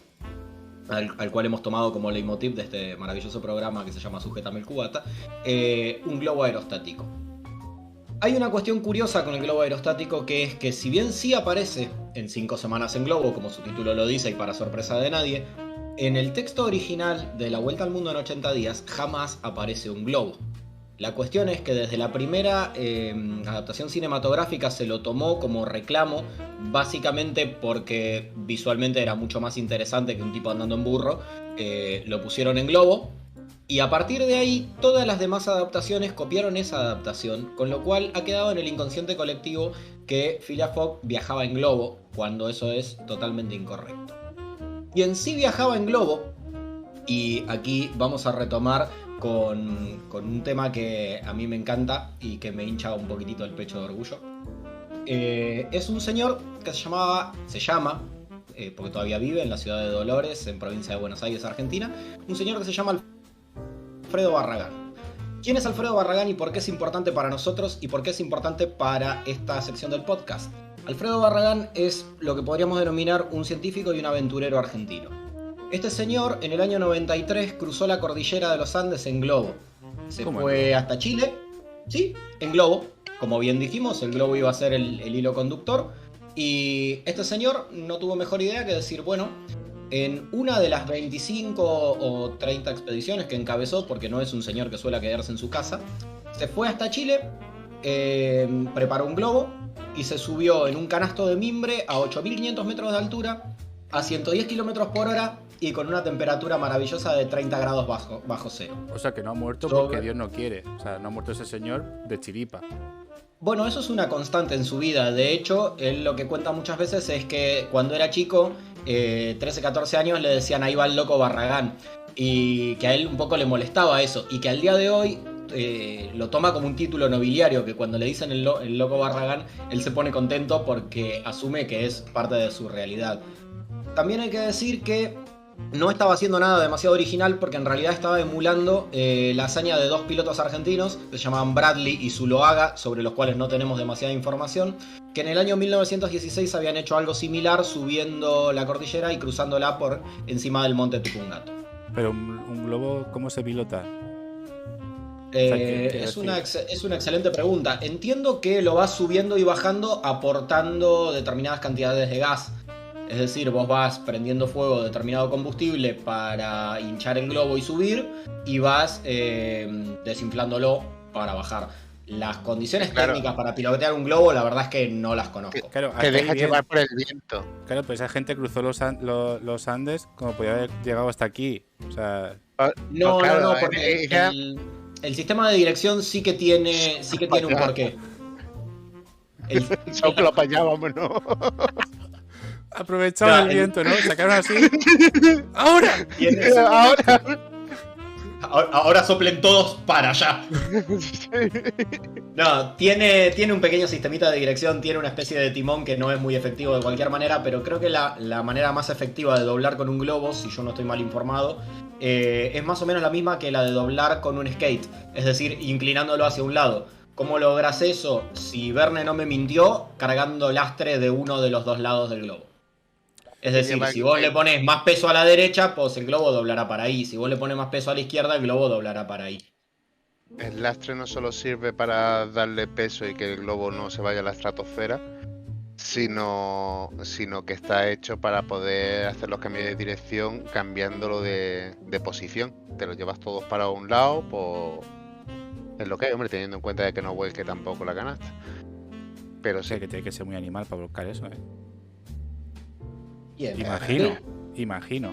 al cual hemos tomado como leitmotiv de este maravilloso programa que se llama Sujétame el Cubata, un globo aerostático. Hay una cuestión curiosa con el globo aerostático, que es que si bien sí aparece en 5 semanas en globo, como su título lo dice y para sorpresa de nadie, en el texto original de La Vuelta al Mundo en 80 días jamás aparece un globo. La cuestión es que desde la primera adaptación cinematográfica se lo tomó como reclamo, básicamente porque visualmente era mucho más interesante que un tipo andando en burro, lo pusieron en globo. Y a partir de ahí, todas las demás adaptaciones copiaron esa adaptación, con lo cual ha quedado en el inconsciente colectivo que Phileas Fogg viajaba en globo, cuando eso es totalmente incorrecto. Y en sí viajaba en globo, y aquí vamos a retomar con un tema que a mí me encanta y que me hincha un poquitito el pecho de orgullo. Es un señor que se llama, porque todavía vive en la ciudad de Dolores, en provincia de Buenos Aires, Argentina, un señor que se llama Alfredo Barragán. ¿Quién es Alfredo Barragán y por qué es importante para nosotros y por qué es importante para esta sección del podcast? Alfredo Barragán es lo que podríamos denominar un científico y un aventurero argentino. Este señor en el año 93 cruzó la cordillera de los Andes en globo. Se fue hasta Chile, sí, en globo. Como bien dijimos, el globo iba a ser el hilo conductor. Y este señor no tuvo mejor idea que decir, bueno, en una de las 25 o 30 expediciones que encabezó, porque no es un señor que suele quedarse en su casa, se fue hasta Chile, preparó un globo y se subió en un canasto de mimbre a 8.500 metros de altura, a 110 kilómetros por hora y con una temperatura maravillosa de 30 grados bajo cero. O sea, que no ha muerto porque Dios no quiere. O sea, no ha muerto ese señor de chiripa. Bueno, eso es una constante en su vida. De hecho, él lo que cuenta muchas veces es que cuando era chico, 13, 14 años, le decían ahí va el loco Barragán. Y que a él un poco le molestaba eso. Y que al día de hoy lo toma como un título nobiliario, que cuando le dicen el loco Barragán, él se pone contento porque asume que es parte de su realidad. También hay que decir que no estaba haciendo nada demasiado original porque en realidad estaba emulando la hazaña de dos pilotos argentinos que se llamaban Bradley y Zuloaga, sobre los cuales no tenemos demasiada información, que en el año 1916 habían hecho algo similar subiendo la cordillera y cruzándola por encima del monte Tupungato. Pero un globo, ¿cómo se pilota? Es una excelente pregunta. Entiendo que lo vas subiendo y bajando aportando determinadas cantidades de gas. Es decir, vos vas prendiendo fuego determinado combustible para hinchar el globo y subir, y vas desinflándolo para bajar. Las condiciones técnicas para pilotear un globo, la verdad es que no las conozco. Claro, te dejas llevar por el viento. Claro, pues esa gente cruzó los Andes como podía haber llegado hasta aquí. O sea... No, porque el sistema de dirección sí que tiene un porqué. Solo que lo apañábamos, ¿no? Aprovechaban el viento, ¿no? Sacaron así. ¡Ahora! Ahora soplen todos para allá. No, tiene un pequeño sistemita de dirección, tiene una especie de timón que no es muy efectivo de cualquier manera, pero creo que la manera más efectiva de doblar con un globo, si yo no estoy mal informado, es más o menos la misma que la de doblar con un skate, es decir, inclinándolo hacia un lado. ¿Cómo logras eso? Si Verne no me mintió, cargando lastre de uno de los dos lados del globo. Es decir, si vos le pones más peso a la derecha, pues el globo doblará para ahí. Si vos le pones más peso a la izquierda, el globo doblará para ahí. El lastre no solo sirve para darle peso y que el globo no se vaya a la estratosfera, sino que está hecho para poder hacer los cambios de dirección cambiándolo de posición. Te lo llevas todos para un lado, pues es lo que hay, hombre, teniendo en cuenta de que no vuelque tampoco la canasta. Pero sí. Que tiene que ser muy animal para buscar eso, ¿eh? Bien. Imagino.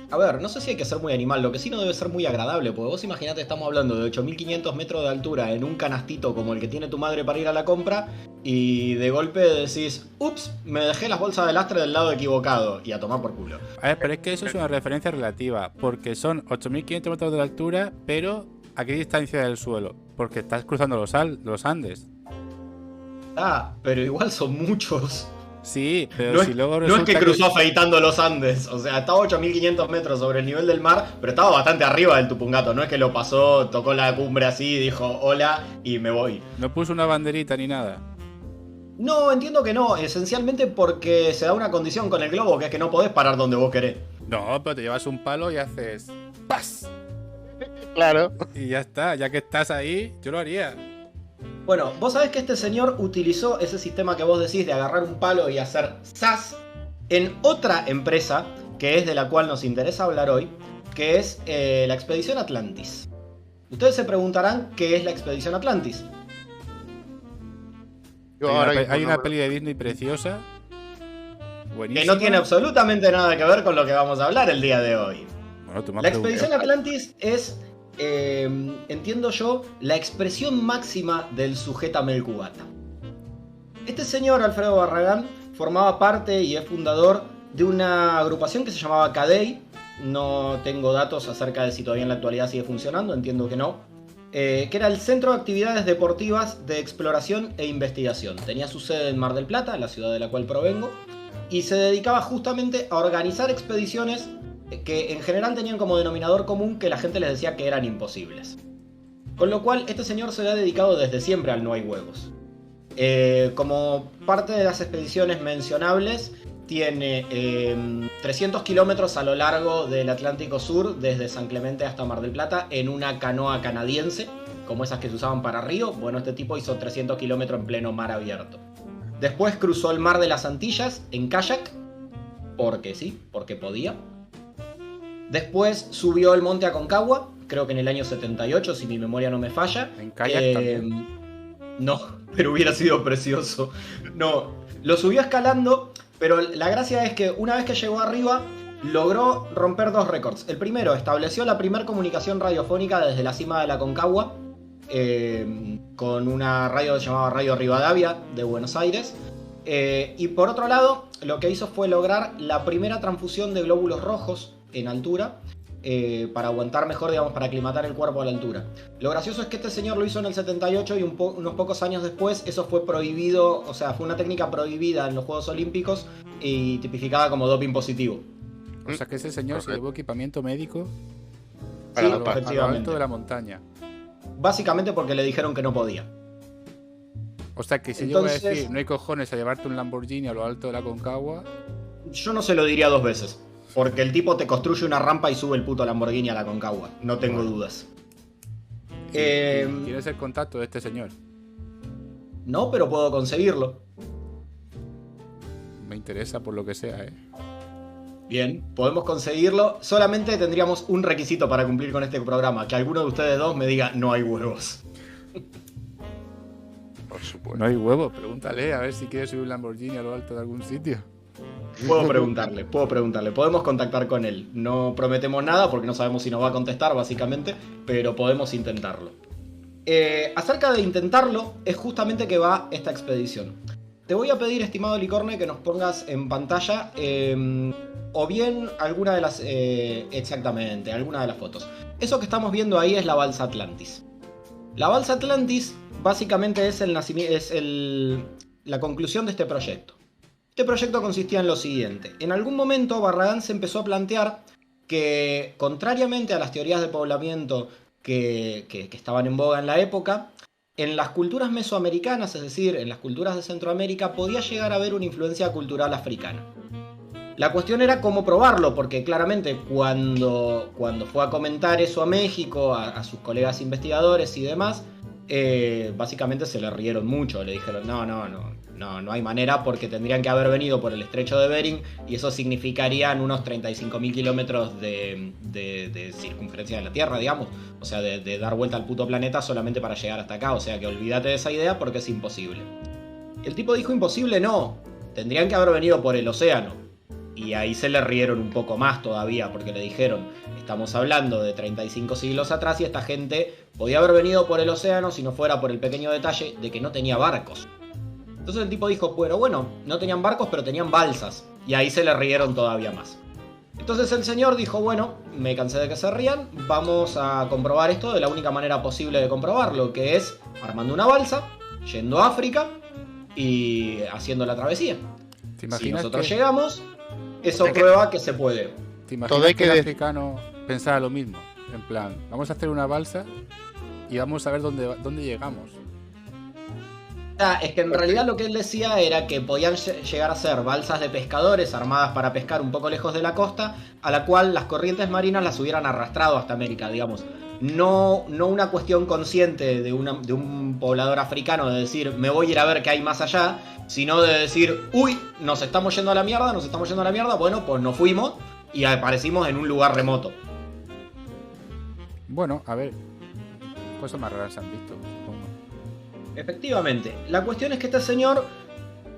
A ver, no sé si hay que ser muy animal, lo que sí no debe ser muy agradable, porque vos imaginate, estamos hablando de 8.500 metros de altura en un canastito como el que tiene tu madre para ir a la compra, y de golpe decís, ups, me dejé las bolsas de lastre del lado equivocado, y a tomar por culo. A ver, pero es que eso es una referencia relativa, porque son 8.500 metros de altura, pero ¿a qué distancia del suelo? Porque estás cruzando los Andes. Ah, pero igual son muchos. Sí, pero si luego resulta no es que cruzó afeitando los Andes, o sea, estaba a 8.500 metros sobre el nivel del mar, pero estaba bastante arriba del Tupungato, no es que lo pasó, tocó la cumbre así, dijo hola y me voy. ¿No puso una banderita ni nada? No, entiendo que no, esencialmente porque se da una condición con el globo, que es que no podés parar donde vos querés. No, pero te llevas un palo y haces ¡paz! Claro. Y ya está, ya que estás ahí, yo lo haría. Bueno, vos sabés que este señor utilizó ese sistema que vos decís de agarrar un palo y hacer ¡zas! En otra empresa, que es de la cual nos interesa hablar hoy, que es la Expedición Atlantis. Ustedes se preguntarán qué es la Expedición Atlantis. Hay una peli de Disney preciosa, buenísima, que no tiene absolutamente nada que ver con lo que vamos a hablar el día de hoy. Bueno, la Expedición Atlantis es... entiendo yo, la expresión máxima del sujétame el cubata. Este señor, Alfredo Barragán, formaba parte y es fundador de una agrupación que se llamaba CADEI. No tengo datos acerca de si todavía en la actualidad sigue funcionando, entiendo que no. Que era el Centro de Actividades Deportivas de Exploración e Investigación. Tenía su sede en Mar del Plata, la ciudad de la cual provengo, y se dedicaba justamente a organizar expediciones que en general tenían como denominador común que la gente les decía que eran imposibles. Con lo cual, este señor se ha dedicado desde siempre al no hay huevos. Como parte de las expediciones mencionables, tiene 300 kilómetros a lo largo del Atlántico Sur, desde San Clemente hasta Mar del Plata, en una canoa canadiense, como esas que se usaban para río. Bueno, este tipo hizo 300 kilómetros en pleno mar abierto. Después cruzó el mar de las Antillas en kayak. porque sí, porque podía. Después subió el monte Aconcagua, creo que en el año 78, si mi memoria no me falla. En kayak también. No, pero hubiera sido precioso. No, lo subió escalando, pero la gracia es que una vez que llegó arriba, logró romper 2 récords. El primero, estableció la primera comunicación radiofónica desde la cima de la Aconcagua, con una radio llamada Radio Rivadavia de Buenos Aires. Y por otro lado, lo que hizo fue lograr la primera transfusión de glóbulos rojos en altura, para aguantar mejor, digamos, para aclimatar el cuerpo a la altura. Lo gracioso es que este señor lo hizo en el 78 y unos pocos años después eso fue prohibido, o sea, fue una técnica prohibida en los Juegos Olímpicos y tipificada como doping positivo. O sea que ese señor se llevó equipamiento médico Sí, a lo efectivamente. alto de la montaña. Básicamente porque le dijeron que no podía. O sea que si Entonces, yo voy a decir, no hay cojones a llevarte un Lamborghini a lo alto de la Aconcagua, yo no se lo diría 2 veces. Porque el tipo te construye una rampa y sube el puto Lamborghini a la Aconcagua. No tengo dudas. ¿tienes el contacto de este señor? No, pero puedo conseguirlo. Me interesa por lo que sea, Bien, podemos conseguirlo. Solamente tendríamos un requisito para cumplir con este programa. Que alguno de ustedes dos me diga no hay huevos. Por supuesto. No hay huevo, pregúntale a ver si quiere subir un Lamborghini a lo alto de algún sitio. Puedo preguntarle. Podemos contactar con él. No prometemos nada porque no sabemos si nos va a contestar, básicamente. Pero podemos intentarlo. Acerca de intentarlo, es justamente que va esta expedición. Te voy a pedir, estimado Licorne, que nos pongas en pantalla o bien alguna de las... exactamente, alguna de las fotos. Eso que estamos viendo ahí es la balsa Atlantis. La balsa Atlantis básicamente es la conclusión de este proyecto. Este proyecto consistía en lo siguiente. En algún momento Barragán se empezó a plantear que, contrariamente a las teorías de poblamiento que estaban en boga en la época, en las culturas mesoamericanas, es decir, en las culturas de Centroamérica, podía llegar a haber una influencia cultural africana. La cuestión era cómo probarlo, porque claramente cuando fue a comentar eso a México, a sus colegas investigadores y demás, básicamente se le rieron mucho, le dijeron no hay manera porque tendrían que haber venido por el estrecho de Bering y eso significarían unos 35.000 kilómetros de circunferencia de la Tierra, digamos, o sea, de dar vuelta al puto planeta solamente para llegar hasta acá, o sea que olvídate de esa idea porque es imposible. El tipo dijo imposible no, tendrían que haber venido por el océano. Y ahí se le rieron un poco más todavía porque le dijeron, estamos hablando de 35 siglos atrás y esta gente podía haber venido por el océano si no fuera por el pequeño detalle de que no tenía barcos. Entonces el tipo dijo, bueno, no tenían barcos pero tenían balsas. Y ahí se le rieron todavía más. Entonces el señor dijo, bueno, me cansé de que se rían, vamos a comprobar esto de la única manera posible de comprobarlo, que es armando una balsa, yendo a África y haciendo la travesía. Si nosotros llegamos... Eso prueba que se puede. ¿Te imaginas que el africano pensara lo mismo? En plan, vamos a hacer una balsa y vamos a ver dónde llegamos. Es que en realidad lo que él decía era que podían llegar a ser balsas de pescadores armadas para pescar un poco lejos de la costa, a la cual las corrientes marinas las hubieran arrastrado hasta América, digamos. No una cuestión consciente de un poblador africano de decir, me voy a ir a ver qué hay más allá, sino de decir, uy, nos estamos yendo a la mierda, bueno, pues nos fuimos y aparecimos en un lugar remoto. Bueno, a ver, cosas más raras se han visto, supongo. Efectivamente, la cuestión es que este señor,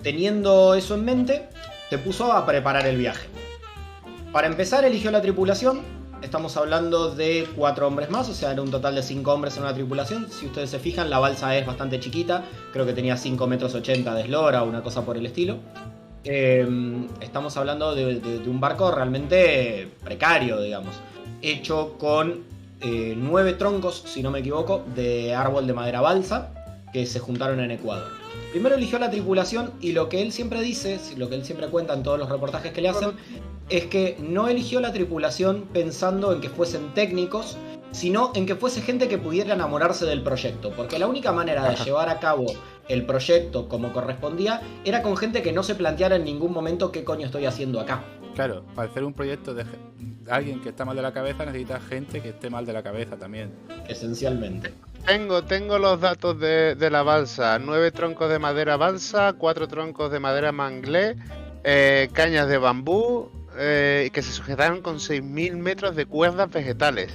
teniendo eso en mente, se puso a preparar el viaje. Para empezar, eligió la tripulación. Estamos hablando de 4 hombres más, o sea, era un total de 5 hombres en una tripulación. Si ustedes se fijan, la balsa es bastante chiquita. Creo que tenía 5,80 metros de eslora, una cosa por el estilo. Estamos hablando de un barco realmente precario, digamos. Hecho con 9 troncos, si no me equivoco, de árbol de madera balsa que se juntaron en Ecuador. Primero eligió la tripulación y lo que él siempre dice, lo que él siempre cuenta en todos los reportajes que le hacen, es que no eligió la tripulación pensando en que fuesen técnicos, sino en que fuese gente que pudiera enamorarse del proyecto, porque la única manera de llevar a cabo el proyecto como correspondía era con gente que no se planteara en ningún momento qué coño estoy haciendo acá. Claro, para hacer un proyecto de alguien que está mal de la cabeza necesita gente que esté mal de la cabeza también. Esencialmente. Tengo los datos de la balsa. 9 troncos de madera balsa, 4 troncos de madera manglé, cañas de bambú que se sujetaron con 6.000 metros de cuerdas vegetales.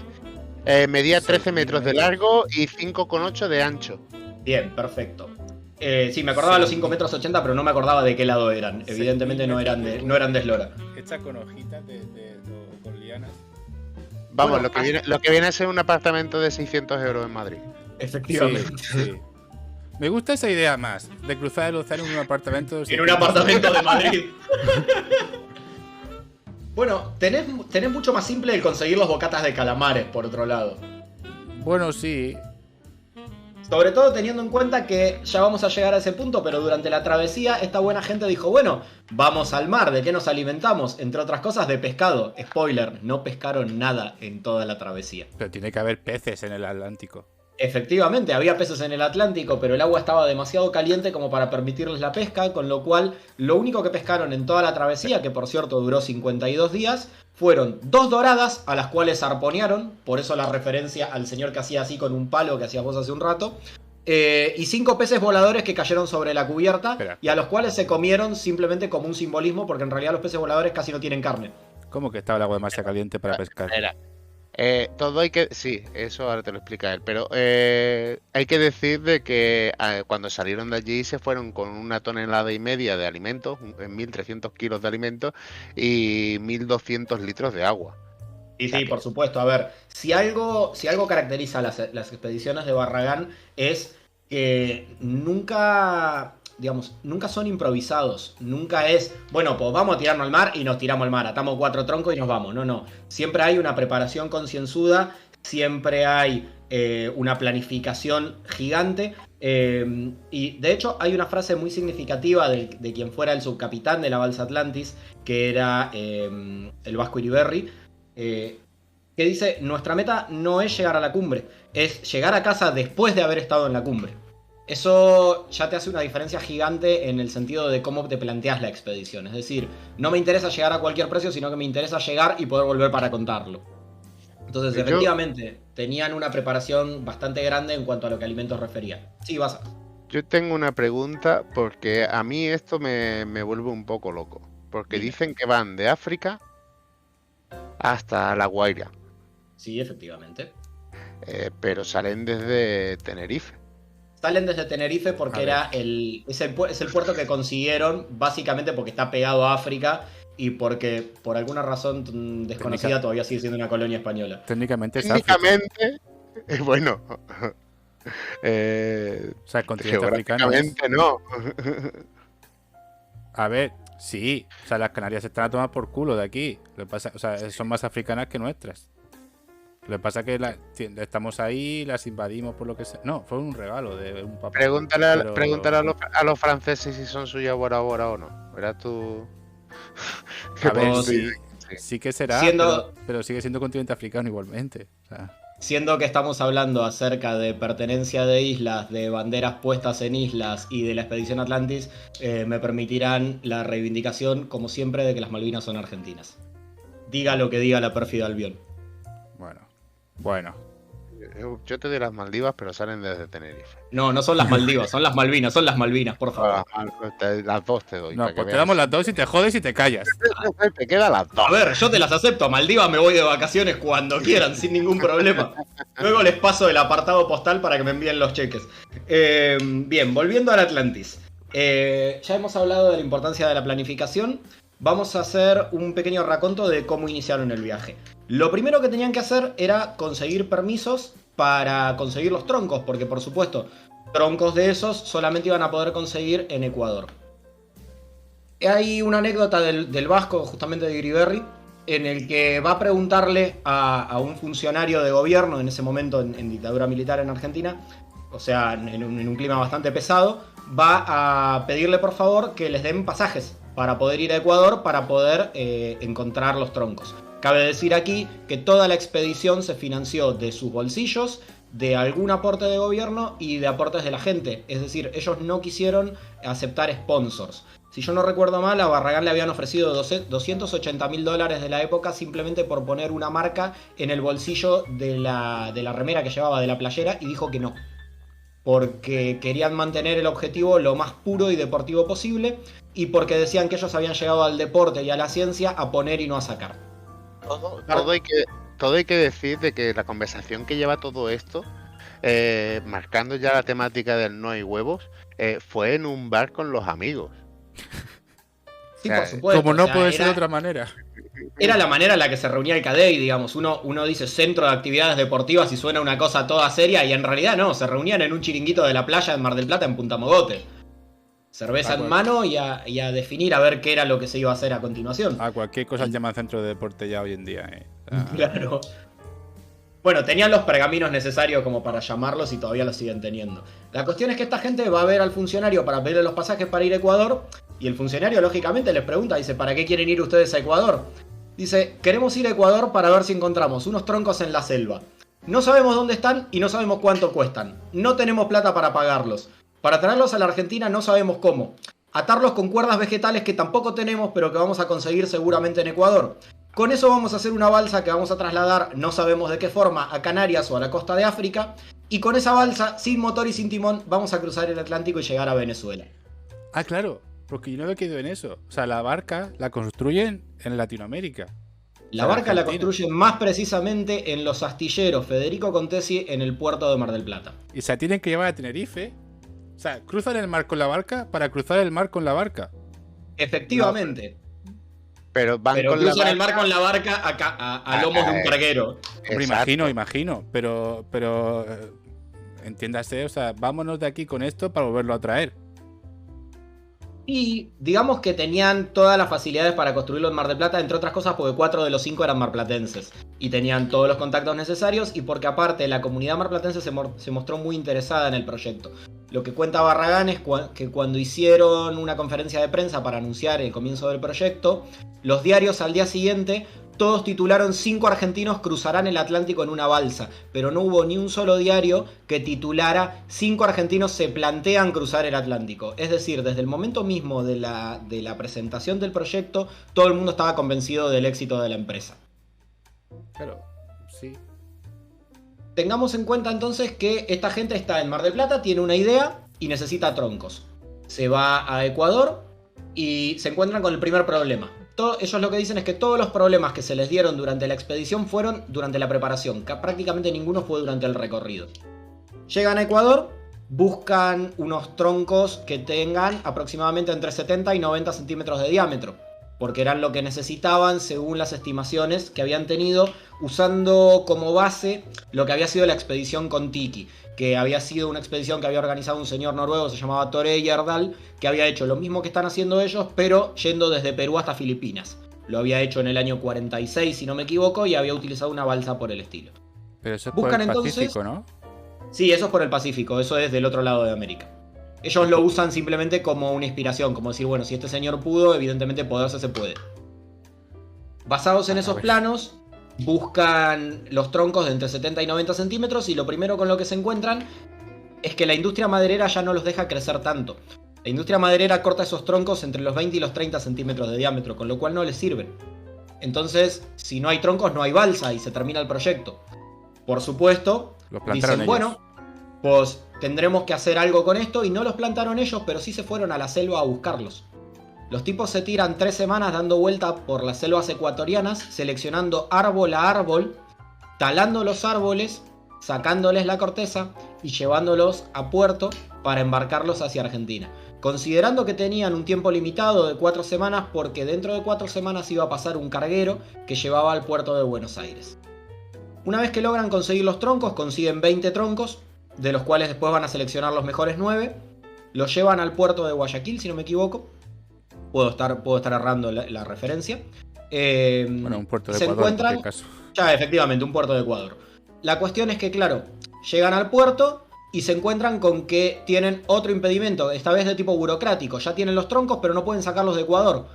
Medía 13 metros de largo y 5,8 de ancho. Bien, perfecto. Sí, me acordaba de los 5 metros 80, pero no me acordaba de qué lado eran. Evidentemente no eran de eslora. Hecha con hojitas con lianas. Vamos, Bueno, lo que viene a ser un apartamento de 600 euros en Madrid. Efectivamente. Sí. Me gusta esa idea más, de cruzar el océano en un apartamento. En un apartamento de Madrid. Bueno, tenés mucho más simple el conseguir los bocatas de calamares, por otro lado. Bueno, sí. Sobre todo teniendo en cuenta que ya vamos a llegar a ese punto, pero durante la travesía esta buena gente dijo, bueno, vamos al mar, ¿de qué nos alimentamos? Entre otras cosas, de pescado. Spoiler, no pescaron nada en toda la travesía. Pero tiene que haber peces en el Atlántico. Efectivamente, había peces en el Atlántico, pero el agua estaba demasiado caliente como para permitirles la pesca, con lo cual lo único que pescaron en toda la travesía, que por cierto duró 52 días, fueron 2 doradas a las cuales arponearon, por eso la referencia al señor que hacía así con un palo que hacías vos hace un rato, y 5 peces voladores que cayeron sobre la cubierta. Espera. Y a los cuales se comieron simplemente como un simbolismo, porque en realidad los peces voladores casi no tienen carne. ¿Cómo que estaba el agua demasiado caliente para pescar? Era. Todo hay que... Sí, eso ahora te lo explica él, pero hay que decir de que cuando salieron de allí se fueron con 1,5 toneladas de alimentos, 1.300 kilos de alimentos y 1.200 litros de agua. Y sí, por supuesto. A ver, si algo caracteriza las expediciones de Barragán es que nunca son improvisados. Nunca es, bueno, pues vamos a tirarnos al mar y nos tiramos al mar. Atamos 4 troncos y nos vamos. No. Siempre hay una preparación concienzuda, siempre hay una planificación gigante. Y de hecho hay una frase muy significativa de quien fuera el subcapitán de la balsa Atlantis, que era el Vasco Iriberri, que dice, nuestra meta no es llegar a la cumbre, es llegar a casa después de haber estado en la cumbre. Eso ya te hace una diferencia gigante en el sentido de cómo te planteas la expedición. Es decir, no me interesa llegar a cualquier precio, sino que me interesa llegar y poder volver para contarlo. Entonces, efectivamente, tenían una preparación bastante grande en cuanto a lo que alimentos refería. Sí, vas a... Yo tengo una pregunta porque a mí esto me vuelve un poco loco. Porque dicen que van de África hasta La Guaira. Sí, efectivamente. Pero salen desde Tenerife. Salen desde Tenerife porque es el puerto que consiguieron, básicamente porque está pegado a África y porque por alguna razón desconocida todavía sigue siendo una colonia española. Técnicamente, bueno. O sea, el continente africano. No. A ver, sí. O sea, las Canarias se están a tomar por culo de aquí. Lo que pasa, o sea, son más africanas que nuestras. Lo que pasa es que estamos ahí, las invadimos por lo que sea. No, fue un regalo de un papá. Pregúntale a los franceses si son suyas Bora Bora o no. Verás tú. A ver, sí que será, pero sigue siendo continente africano igualmente. O sea. Siendo que estamos hablando acerca de pertenencia de islas, de banderas puestas en islas y de la expedición Atlantis, me permitirán la reivindicación, como siempre, de que las Malvinas son argentinas. Diga lo que diga la pérfida Albión. Bueno. Yo te doy las Maldivas, pero salen desde Tenerife. No son las Maldivas, son las Malvinas, por favor. Las dos te doy. No, pues te damos las dos y te jodes y te callas. Te quedan las dos. A ver, yo te las acepto. A Maldivas me voy de vacaciones cuando quieran, sin ningún problema. Luego les paso el apartado postal para que me envíen los cheques. Bien, volviendo al Atlantis. Ya hemos hablado de la importancia de la planificación. Vamos a hacer un pequeño raconto de cómo iniciaron el viaje. Lo primero que tenían que hacer era conseguir permisos para conseguir los troncos, porque por supuesto, troncos de esos solamente iban a poder conseguir en Ecuador. Hay una anécdota del Vasco, justamente de Iriberri, en el que va a preguntarle a un funcionario de gobierno, en ese momento en dictadura militar en Argentina, o sea, en un clima bastante pesado, va a pedirle por favor que les den pasajes para poder ir a Ecuador, para poder encontrar los troncos. Cabe decir aquí que toda la expedición se financió de sus bolsillos, de algún aporte de gobierno y de aportes de la gente. Es decir, ellos no quisieron aceptar sponsors. Si yo no recuerdo mal, a Barragán le habían ofrecido $280.000 de la época simplemente por poner una marca en el bolsillo de la remera que llevaba, de la playera, y dijo que no. porque querían mantener el objetivo lo más puro y deportivo posible, y porque decían que ellos habían llegado al deporte y a la ciencia a poner y no a sacar. Todo hay que decir de que la conversación que lleva todo esto, marcando ya la temática del no hay huevos, fue en un bar con los amigos. Sí, por supuesto. Como no puede ser de otra manera. Era la manera en la que se reunía el CADEI, digamos. Uno dice centro de actividades deportivas y suena una cosa toda seria, y en realidad no, se reunían en un chiringuito de la playa en Mar del Plata, en Punta Mogote. Cerveza en mano y a definir a ver qué era lo que se iba a hacer a continuación. A cualquier cosa se llama centro de deporte ya hoy en día. Claro. Bueno, tenían los pergaminos necesarios como para llamarlos y todavía los siguen teniendo. La cuestión es que esta gente va a ver al funcionario para pedirle los pasajes para ir a Ecuador, y el funcionario lógicamente les pregunta, dice, ¿para qué quieren ir ustedes a Ecuador? Dice, queremos ir a Ecuador para ver si encontramos unos troncos en la selva. No sabemos dónde están y no sabemos cuánto cuestan. No tenemos plata para pagarlos. Para traerlos a la Argentina no sabemos cómo. Atarlos con cuerdas vegetales que tampoco tenemos, pero que vamos a conseguir seguramente en Ecuador. Con eso vamos a hacer una balsa que vamos a trasladar, no sabemos de qué forma, a Canarias o a la costa de África. Y con esa balsa, sin motor y sin timón, vamos a cruzar el Atlántico y llegar a Venezuela. Ah, claro, porque yo no me quedo en eso. O sea, la barca la construyen en Latinoamérica. La barca la construyen más precisamente en los astilleros Federico Contesi en el puerto de Mar del Plata. Y se tienen que llevar a Tenerife. O sea, cruzan el mar con la barca para cruzar el mar con la barca. Efectivamente. No, pero cruzan el mar con la barca a lomos de un carguero. Hombre, imagino. Pero entiéndase, o sea, vámonos de aquí con esto para volverlo a traer. Y digamos que tenían todas las facilidades para construirlo en Mar del Plata, entre otras cosas porque 4 de los 5 eran marplatenses. Y tenían todos los contactos necesarios, y porque aparte la comunidad marplatense se mostró muy interesada en el proyecto. Lo que cuenta Barragán es que cuando hicieron una conferencia de prensa para anunciar el comienzo del proyecto, los diarios al día siguiente todos titularon 5 argentinos cruzarán el Atlántico en una balsa, pero no hubo ni un solo diario que titulara 5 argentinos se plantean cruzar el Atlántico. Es decir, desde el momento mismo de la presentación del proyecto, todo el mundo estaba convencido del éxito de la empresa. Claro, sí. Tengamos en cuenta entonces que esta gente está en Mar del Plata, tiene una idea y necesita troncos. Se va a Ecuador y se encuentran con el primer problema. Ellos lo que dicen es que todos los problemas que se les dieron durante la expedición fueron durante la preparación, que prácticamente ninguno fue durante el recorrido. Llegan a Ecuador, buscan unos troncos que tengan aproximadamente entre 70 y 90 centímetros de diámetro, porque eran lo que necesitaban según las estimaciones que habían tenido, usando como base lo que había sido la expedición Kon-Tiki, que había sido una expedición que había organizado un señor noruego, se llamaba Tore Heyerdahl, que había hecho lo mismo que están haciendo ellos, pero yendo desde Perú hasta Filipinas. Lo había hecho en el año 46, si no me equivoco, y había utilizado una balsa por el estilo. Pero eso es por el Pacífico, ¿no? Sí, eso es por el Pacífico, eso es del otro lado de América. Ellos lo usan simplemente como una inspiración, como decir, bueno, si este señor pudo, evidentemente poderse se puede. Basados en esos planos, buscan los troncos de entre 70 y 90 centímetros, y lo primero con lo que se encuentran es que la industria maderera ya no los deja crecer tanto. La industria maderera corta esos troncos entre los 20 y los 30 centímetros de diámetro, con lo cual no les sirven. Entonces, si no hay troncos, no hay balsa y se termina el proyecto. Por supuesto, dicen, bueno, pues tendremos que hacer algo con esto, y no los plantaron ellos, pero sí se fueron a la selva a buscarlos. Los tipos se tiran 3 semanas dando vuelta por las selvas ecuatorianas, seleccionando árbol a árbol, talando los árboles, sacándoles la corteza y llevándolos a puerto para embarcarlos hacia Argentina. Considerando que tenían un tiempo limitado de 4 semanas, porque dentro de 4 semanas iba a pasar un carguero que llevaba al puerto de Buenos Aires. Una vez que logran conseguir los troncos, consiguen 20 troncos, de los cuales después van a seleccionar los mejores 9, los llevan al puerto de Guayaquil, si no me equivoco. Puedo estar errando la referencia. Bueno, un puerto de se Ecuador, encuentran, en este caso. Ya, efectivamente, un puerto de Ecuador. La cuestión es que, claro, llegan al puerto y se encuentran con que tienen otro impedimento, esta vez de tipo burocrático. Ya tienen los troncos, pero no pueden sacarlos de Ecuador,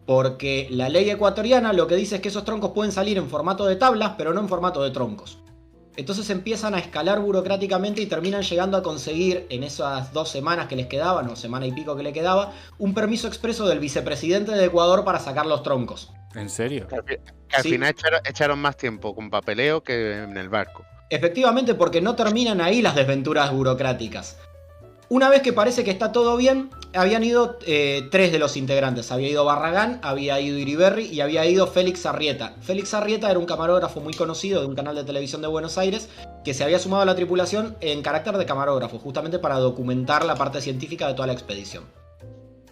porque la ley ecuatoriana lo que dice es que esos troncos pueden salir en formato de tablas, pero no en formato de troncos. Entonces empiezan a escalar burocráticamente y terminan llegando a conseguir, en esas 2 semanas que les quedaban, o semana y pico que le quedaba, un permiso expreso del vicepresidente de Ecuador para sacar los troncos. ¿En serio? Que al final echaron más tiempo con papeleo que en el barco. Efectivamente, porque no terminan ahí las desventuras burocráticas. Una vez que parece que está todo bien, habían ido 3 de los integrantes. Había ido Barragán, había ido Iriberri y había ido Félix Arrieta. Félix Arrieta era un camarógrafo muy conocido de un canal de televisión de Buenos Aires que se había sumado a la tripulación en carácter de camarógrafo, justamente para documentar la parte científica de toda la expedición.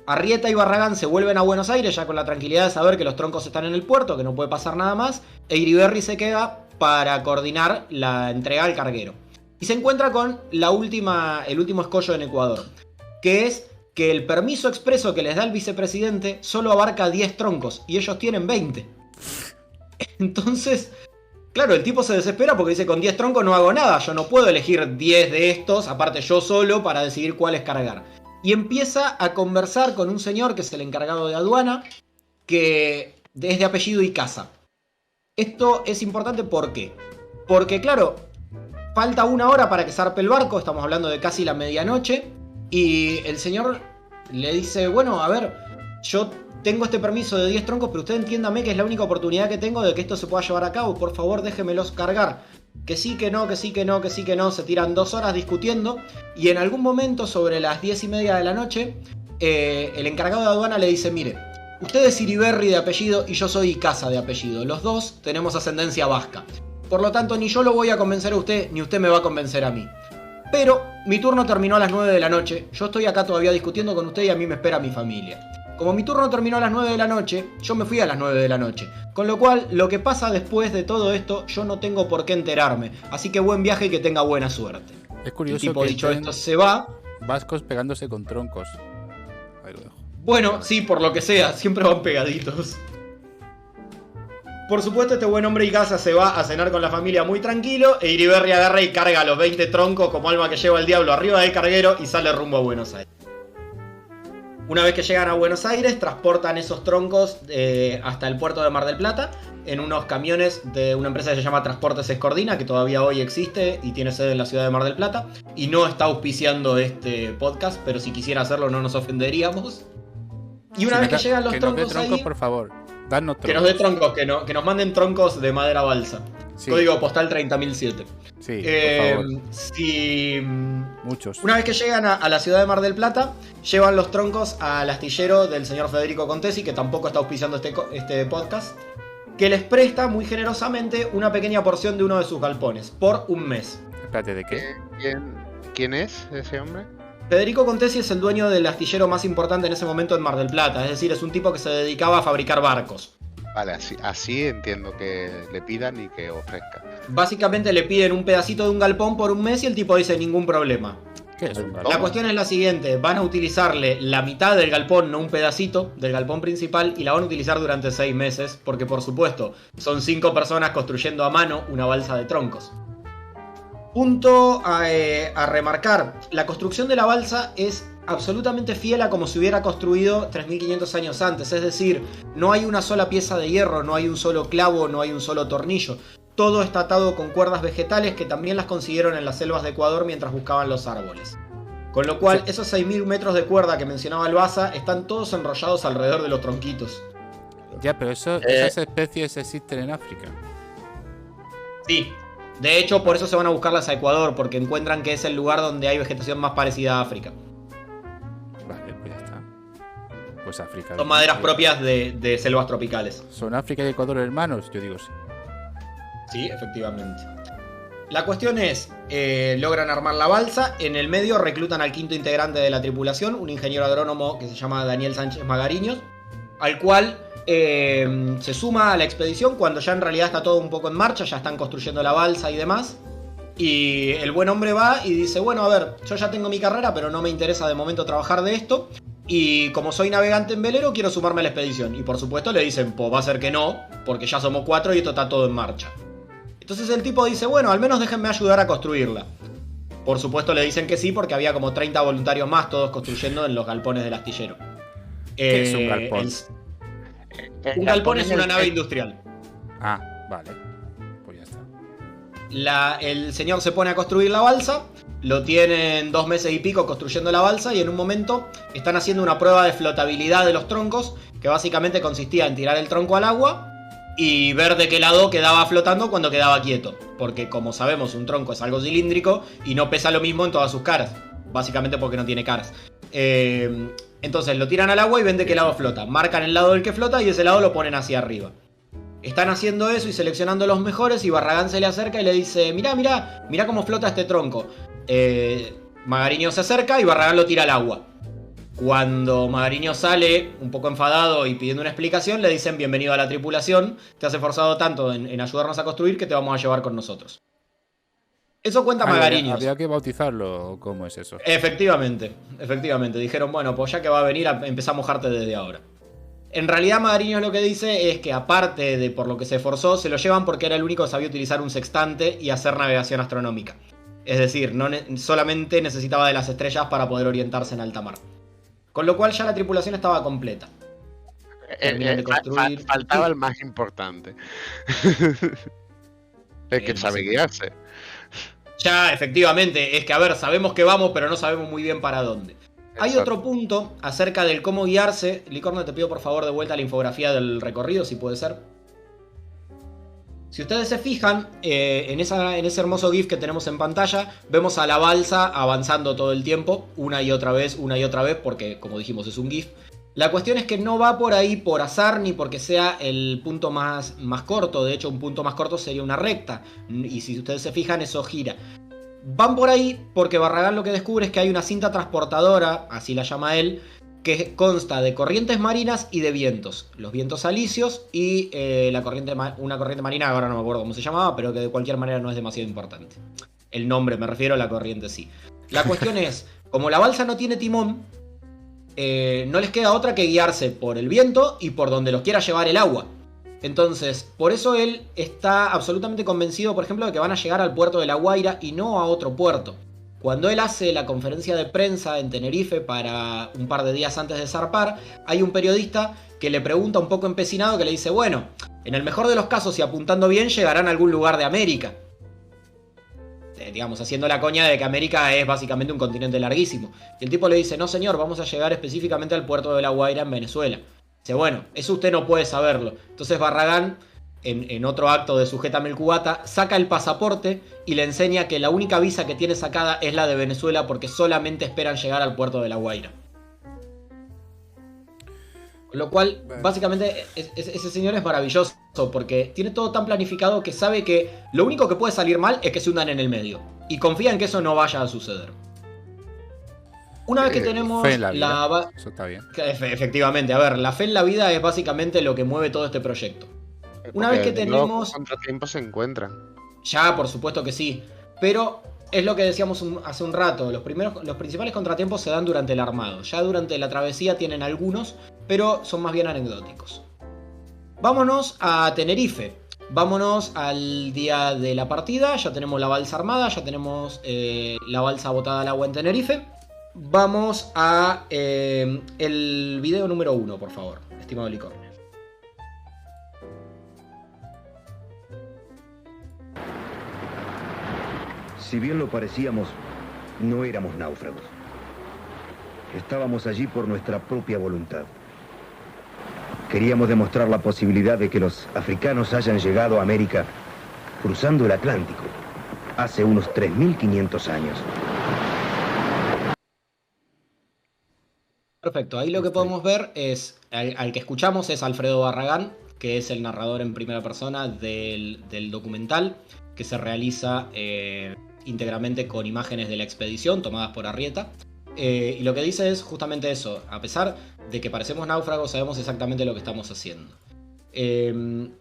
Arrieta y Barragán se vuelven a Buenos Aires ya con la tranquilidad de saber que los troncos están en el puerto, que no puede pasar nada más, e Iriberri se queda para coordinar la entrega al carguero. Y se encuentra con el último escollo en Ecuador, que es que el permiso expreso que les da el vicepresidente solo abarca 10 troncos y ellos tienen 20. Entonces, claro, el tipo se desespera porque dice, con 10 troncos no hago nada, yo no puedo elegir 10 de estos, aparte yo solo, para decidir cuáles cargar. Y empieza a conversar con un señor que es el encargado de aduana, que es de apellido Icaza. Esto es importante, ¿por qué? Porque, claro, falta 1 hora para que zarpe el barco, estamos hablando de casi la medianoche, y el señor le dice, bueno, a ver, yo tengo este permiso de 10 troncos, pero usted entiéndame que es la única oportunidad que tengo de que esto se pueda llevar a cabo, por favor déjemelos cargar. Que sí, que no, que sí, que no, que sí, que no, se tiran 2 horas discutiendo, y en algún momento, sobre las 10:30 de la noche, el encargado de aduana le dice, mire, usted es Iriberri de apellido y yo soy Icaza de apellido, los dos tenemos ascendencia vasca. Por lo tanto, ni yo lo voy a convencer a usted, ni usted me va a convencer a mí. Pero mi turno terminó a las 9 de la noche, yo estoy acá todavía discutiendo con usted y a mí me espera mi familia. Como mi turno terminó a las 9 de la noche, yo me fui a las 9 de la noche. Con lo cual, lo que pasa después de todo esto, yo no tengo por qué enterarme. Así que buen viaje y que tenga buena suerte. Es curioso el tipo, que dicho esto, se va. Vascos pegándose con troncos. Ahí lo dejo. Bueno, sí, por lo que sea, siempre van pegaditos. Por supuesto, este buen hombre Icaza se va a cenar con la familia muy tranquilo, e Iriberri agarra y carga los 20 troncos como alma que lleva el diablo arriba del carguero y sale rumbo a Buenos Aires. Una vez que llegan a Buenos Aires, transportan esos troncos hasta el puerto de Mar del Plata en unos camiones de una empresa que se llama Transportes Escordina, que todavía hoy existe y tiene sede en la ciudad de Mar del Plata. Y no está auspiciando este podcast, pero si quisiera hacerlo no nos ofenderíamos. Y una vez que llegan los troncos troncos, ahí, por favor, danos troncos. que nos dé troncos, que nos manden troncos de madera balsa. Sí. Código postal 30.007. Sí, por favor. Muchos. Una vez que llegan a la ciudad de Mar del Plata, llevan los troncos al astillero del señor Federico Contesi, que tampoco está auspiciando este podcast, que les presta muy generosamente una pequeña porción de uno de sus galpones, por un mes. Espérate, ¿de qué? ¿Quién es ese hombre? Federico Contesi es el dueño del astillero más importante en ese momento en Mar del Plata, es decir, es un tipo que se dedicaba a fabricar barcos. Vale, así entiendo que le pidan y que ofrezcan. Básicamente le piden un pedacito de un galpón por un mes y el tipo dice ningún problema. ¿Qué es un galpón? La cuestión es la siguiente, van a utilizarle la mitad del galpón, no un pedacito del galpón principal, y la van a utilizar durante 6 meses, porque por supuesto son 5 personas construyendo a mano una balsa de troncos. Punto a remarcar, la construcción de la balsa es absolutamente fiel a como se hubiera construido 3500 años antes, es decir, no hay una sola pieza de hierro, no hay un solo clavo, no hay un solo tornillo. Todo está atado con cuerdas vegetales que también las consiguieron en las selvas de Ecuador mientras buscaban los árboles. Con lo cual, esos 6000 metros de cuerda que mencionaba el Baza están todos enrollados alrededor de los tronquitos. Ya, pero esas especies existen en África. Sí. De hecho, por eso se van a buscarlas a Ecuador, porque encuentran que es el lugar donde hay vegetación más parecida a África. Vale, pues ya está. Pues África. Son maderas propias de selvas tropicales. ¿Son África y Ecuador hermanos? Yo digo sí. Sí, efectivamente. La cuestión es, logran armar la balsa, en el medio reclutan al 5º integrante de la tripulación, un ingeniero agrónomo que se llama Daniel Sánchez Magariños, al cual se suma a la expedición cuando ya en realidad está todo un poco en marcha, ya están construyendo la balsa y demás. Y el buen hombre va y dice, bueno, a ver, yo ya tengo mi carrera, pero no me interesa de momento trabajar de esto. Y como soy navegante en velero, quiero sumarme a la expedición. Y por supuesto le dicen, pues va a ser que no, porque ya somos 4 y esto está todo en marcha. Entonces el tipo dice, bueno, al menos déjenme ayudar a construirla. Por supuesto le dicen que sí, porque había como 30 voluntarios más, todos construyendo en los galpones del astillero. ¿Qué es un galpón? Un galpón es una nave industrial. Ah, vale. Pues ya está. El señor se pone a construir la balsa, lo tienen 2 meses y pico construyendo la balsa, y en un momento están haciendo una prueba de flotabilidad de los troncos, que básicamente consistía en tirar el tronco al agua y ver de qué lado quedaba flotando cuando quedaba quieto. Porque como sabemos, un tronco es algo cilíndrico y no pesa lo mismo en todas sus caras. básicamente porque no tiene caras. Entonces lo tiran al agua y ven de qué lado flota. Marcan el lado del que flota y ese lado lo ponen hacia arriba. Están haciendo eso y seleccionando los mejores y Barragán se le acerca y le dice, mirá cómo flota este tronco. Magariño se acerca y Barragán lo tira al agua. Cuando Magariño sale un poco enfadado y pidiendo una explicación, le dicen bienvenido a la tripulación, te has esforzado tanto en ayudarnos a construir que te vamos a llevar con nosotros. Eso cuenta Magariño. ¿Había que bautizarlo o cómo es eso? Efectivamente. Dijeron, bueno, pues ya que va a venir, empezá a mojarte desde ahora. En realidad Magariño lo que dice es que aparte de por lo que se esforzó, se lo llevan porque era el único que sabía utilizar un sextante y hacer navegación astronómica. Es decir, solamente necesitaba de las estrellas para poder orientarse en alta mar. Con lo cual ya la tripulación estaba completa. Faltaba el más importante. El que sabe guiarse. Ya, efectivamente. Es que, a ver, sabemos que vamos, pero no sabemos muy bien para dónde. Exacto. Hay otro punto acerca del cómo guiarse. Licorno, te pido por favor de vuelta la infografía del recorrido, si puede ser. Si ustedes se fijan, en ese hermoso GIF que tenemos en pantalla, vemos a la balsa avanzando todo el tiempo, una y otra vez, porque, como dijimos, es un GIF. La cuestión es que no va por ahí por azar ni porque sea el punto más corto. De hecho, un punto más corto sería una recta. Y si ustedes se fijan, eso gira. Van por ahí porque Barragán lo que descubre es que hay una cinta transportadora, así la llama él, que consta de corrientes marinas y de vientos. Los vientos alisios y una corriente marina, ahora no me acuerdo cómo se llamaba, pero que de cualquier manera no es demasiado importante. El nombre, me refiero a la corriente sí. La cuestión es, como la balsa no tiene timón, no les queda otra que guiarse por el viento y por donde los quiera llevar el agua. Entonces, por eso él está absolutamente convencido, por ejemplo, de que van a llegar al puerto de La Guaira y no a otro puerto. Cuando él hace la conferencia de prensa en Tenerife para un par de días antes de zarpar, hay un periodista que le pregunta un poco empecinado, que le dice, bueno, en el mejor de los casos y apuntando bien, llegarán a algún lugar de América. Digamos, haciendo la coña de que América es básicamente un continente larguísimo. Y el tipo le dice, no señor, vamos a llegar específicamente al puerto de La Guaira en Venezuela. Dice, bueno, eso usted no puede saberlo. Entonces Barragán, en otro acto de Sujétame el Cubata, saca el pasaporte y le enseña que la única visa que tiene sacada es la de Venezuela porque solamente esperan llegar al puerto de La Guaira. Con lo cual, básicamente, ese señor es maravilloso porque tiene todo tan planificado que sabe que lo único que puede salir mal es que se hundan en el medio. Y confía en que eso no vaya a suceder. Una vez que tenemos fe en la vida, eso está bien. Efectivamente, a ver, la fe en la vida es básicamente lo que mueve todo este proyecto. Una vez que tenemos... Los contratiempos se encuentran. Ya, por supuesto que sí. Pero es lo que decíamos hace un rato. Los principales contratiempos se dan durante el armado. Ya durante la travesía tienen algunos, pero son más bien anecdóticos. Vámonos a Tenerife. Vámonos al día de la partida. Ya tenemos la balsa armada, ya tenemos la balsa botada al agua en Tenerife. Vamos a el video número 1, por favor, estimado Licorne. Si bien lo parecíamos, no éramos náufragos. Estábamos allí por nuestra propia voluntad. Queríamos demostrar la posibilidad de que los africanos hayan llegado a América cruzando el Atlántico hace unos 3.500 años. Perfecto, ahí lo que podemos ver es, al que escuchamos es Alfredo Barragán, que es el narrador en primera persona del documental, que se realiza íntegramente con imágenes de la expedición tomadas por Arrieta. Y lo que dice es justamente eso, a pesar de que parecemos náufragos, sabemos exactamente lo que estamos haciendo.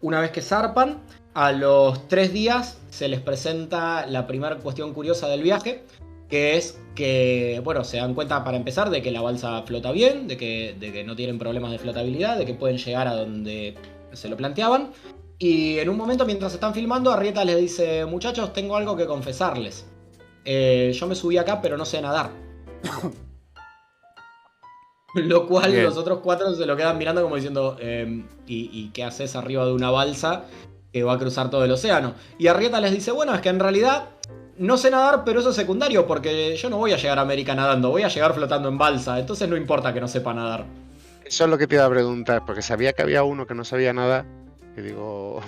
Una vez que zarpan, a los 3 días se les presenta la primera cuestión curiosa del viaje, que es que, bueno, se dan cuenta para empezar de que la balsa flota bien, de que no tienen problemas de flotabilidad, de que pueden llegar a donde se lo planteaban. Y en un momento, mientras están filmando, Arrieta les dice, muchachos, tengo algo que confesarles. Yo me subí acá, pero no sé nadar. Lo cual bien. Los otros 4 se lo quedan mirando como diciendo, ¿y qué haces arriba de una balsa que va a cruzar todo el océano? Y Arrieta les dice, bueno, es que en realidad no sé nadar, pero eso es secundario, porque yo no voy a llegar a América nadando, voy a llegar flotando en balsa, entonces no importa que no sepa nadar. Eso es lo que te iba a preguntar, porque sabía que había uno que no sabía nadar, y digo,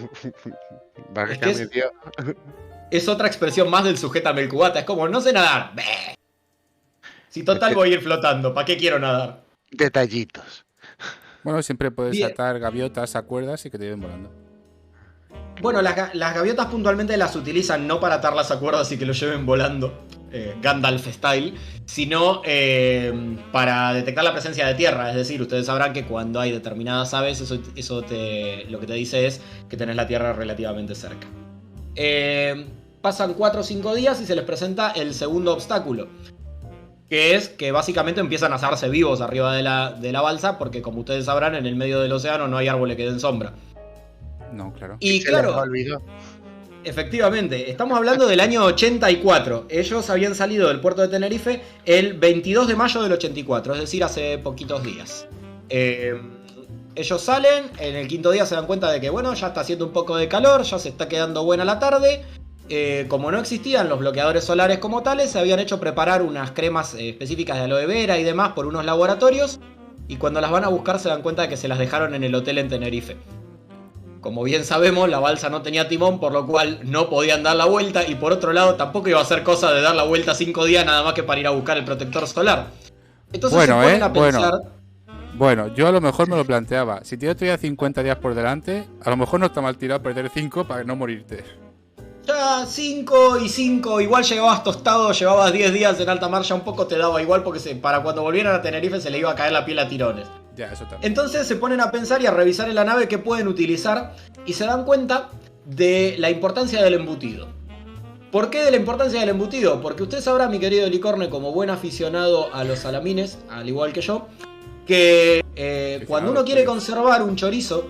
es otra expresión más del Sujétame el Cubata, es como, no sé nadar. Si total voy a ir flotando, ¿para qué quiero nadar? Detallitos. Bueno, siempre puedes Bien. atar gaviotas a cuerdas y que te lleven volando. Bueno, las gaviotas puntualmente las utilizan no para atarlas a cuerdas y que lo lleven volando, Gandalf style, sino para detectar la presencia de tierra. Es decir, ustedes sabrán que cuando hay determinadas aves, eso lo que te dice es que tenés la tierra relativamente cerca. Pasan 4 o 5 días y se les presenta el segundo obstáculo, que es que básicamente empiezan a asarse vivos arriba de la balsa, porque como ustedes sabrán, en el medio del océano no hay árboles que den sombra. No, claro. Y Se les claro, olvidó. efectivamente, estamos hablando del año 84. Ellos habían salido del puerto de Tenerife el 22 de mayo del 84, es decir, hace poquitos días. Ellos salen, en el quinto día se dan cuenta de que, bueno, ya está haciendo un poco de calor, ya se está quedando buena la tarde. Como no existían los bloqueadores solares como tales, se habían hecho preparar unas cremas específicas de aloe vera y demás por unos laboratorios. Y cuando las van a buscar se dan cuenta de que se las dejaron en el hotel en Tenerife. Como bien sabemos, la balsa no tenía timón, por lo cual no podían dar la vuelta. Y por otro lado, tampoco iba a ser cosa de dar la vuelta 5 días nada más que para ir a buscar el protector solar. Entonces Bueno, se ponen a pensar... Bueno, yo a lo mejor me lo planteaba. Si tienes todavía 50 días por delante, a lo mejor no está mal tirado perder 5 para no morirte. Ya 5 y 5, igual llegabas tostado, llevabas 10 días en alta mar, ya un poco te daba igual porque para cuando volvieran a Tenerife se le iba a caer la piel a tirones. Ya, eso también. Entonces se ponen a pensar y a revisar en la nave qué pueden utilizar y se dan cuenta de la importancia del embutido. ¿Por qué de la importancia del embutido? Porque usted sabrá, mi querido Licorne, como buen aficionado a los salamines, al igual que yo, que cuando uno quiere conservar un chorizo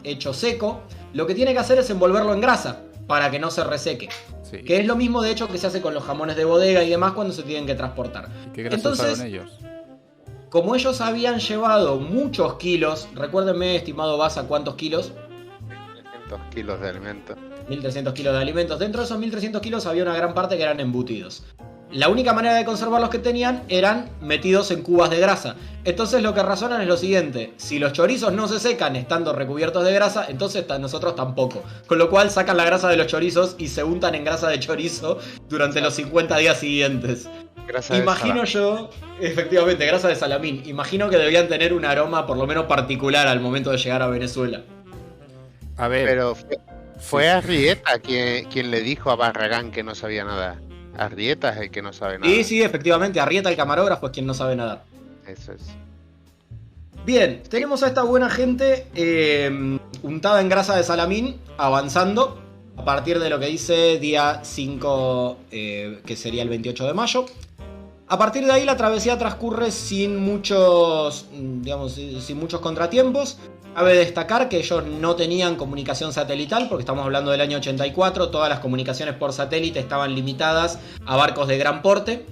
hecho seco, lo que tiene que hacer es envolverlo en grasa para que no se reseque. Sí. Que es lo mismo, de hecho, que se hace con los jamones de bodega y demás cuando se tienen que transportar. ¿Y qué grasa Entonces, usaron ellos? como ellos habían llevado muchos kilos, recuérdenme, estimado Baza, ¿cuántos kilos? 300 kilos de alimento. 1.300 kilos de alimentos. Dentro de esos 1.300 kilos había una gran parte que eran embutidos. La única manera de conservar los que tenían eran metidos en cubas de grasa. Entonces lo que razonan es lo siguiente: si los chorizos no se secan estando recubiertos de grasa, entonces nosotros tampoco. Con lo cual sacan la grasa de los chorizos y se untan en grasa de chorizo durante los 50 días siguientes. Grasa de Imagino salamín. yo, efectivamente, grasa de salamín. Imagino que debían tener un aroma por lo menos particular al momento de llegar a Venezuela. A ver, Pero fue Arrieta quien le dijo a Barragán que no sabía nada. Arrieta es el que no sabe nada. Y sí, efectivamente, Arrieta, el camarógrafo, es quien no sabe nadar. Eso es. Bien, tenemos a esta buena gente untada en grasa de salamín, avanzando a partir de lo que dice día 5, que sería el 28 de mayo. A partir de ahí la travesía transcurre sin muchos contratiempos. Cabe destacar que ellos no tenían comunicación satelital, porque estamos hablando del año 84, todas las comunicaciones por satélite estaban limitadas a barcos de gran porte,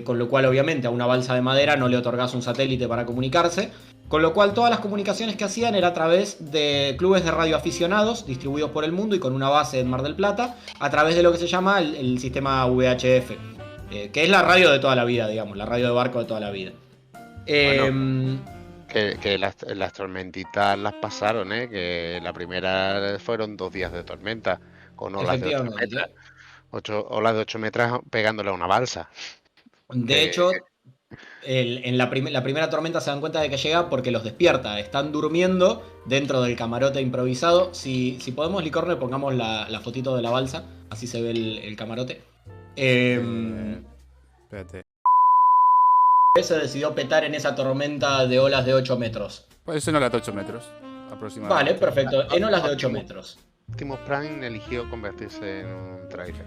con lo cual obviamente a una balsa de madera no le otorgás un satélite para comunicarse, con lo cual todas las comunicaciones que hacían era a través de clubes de radioaficionados distribuidos por el mundo y con una base en Mar del Plata, a través de lo que se llama el sistema VHF, que es la radio de toda la vida, digamos, la radio de barco de toda la vida. Que las tormentitas las pasaron, que la primera fueron 2 días de tormenta, con olas de 8 metros. 8 metros pegándole a una balsa. De hecho, en la primera tormenta se dan cuenta de que llega porque los despierta. Están durmiendo dentro del camarote improvisado. Si podemos, Licorne, pongamos la fotito de la balsa, así se ve el camarote. espérate. Se decidió petar en esa tormenta de olas de 8 metros. Pues eso no era de 8 metros, aproximadamente. Vale, perfecto. En olas de 8 metros. Optimus Prime eligió convertirse en un trailer.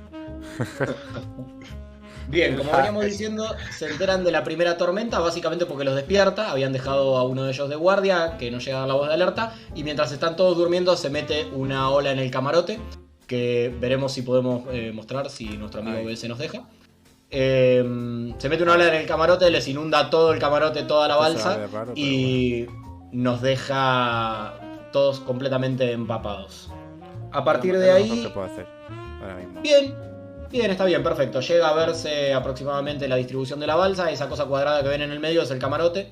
Bien, como veníamos diciendo, se enteran de la primera tormenta básicamente porque los despierta. Habían dejado a uno de ellos de guardia, que no llega a dar la voz de alerta. Y mientras están todos durmiendo se mete una ola en el camarote, que veremos si podemos mostrar, si nuestro amigo B se nos deja. Se mete una ola en el camarote, les inunda todo el camarote, toda la balsa, raro, y nos deja todos completamente empapados. A partir de Es lo mejor ahí... que puedo hacer ahora mismo. Bien, está bien, perfecto. Llega a verse aproximadamente la distribución de la balsa. Esa cosa cuadrada que ven en el medio es el camarote.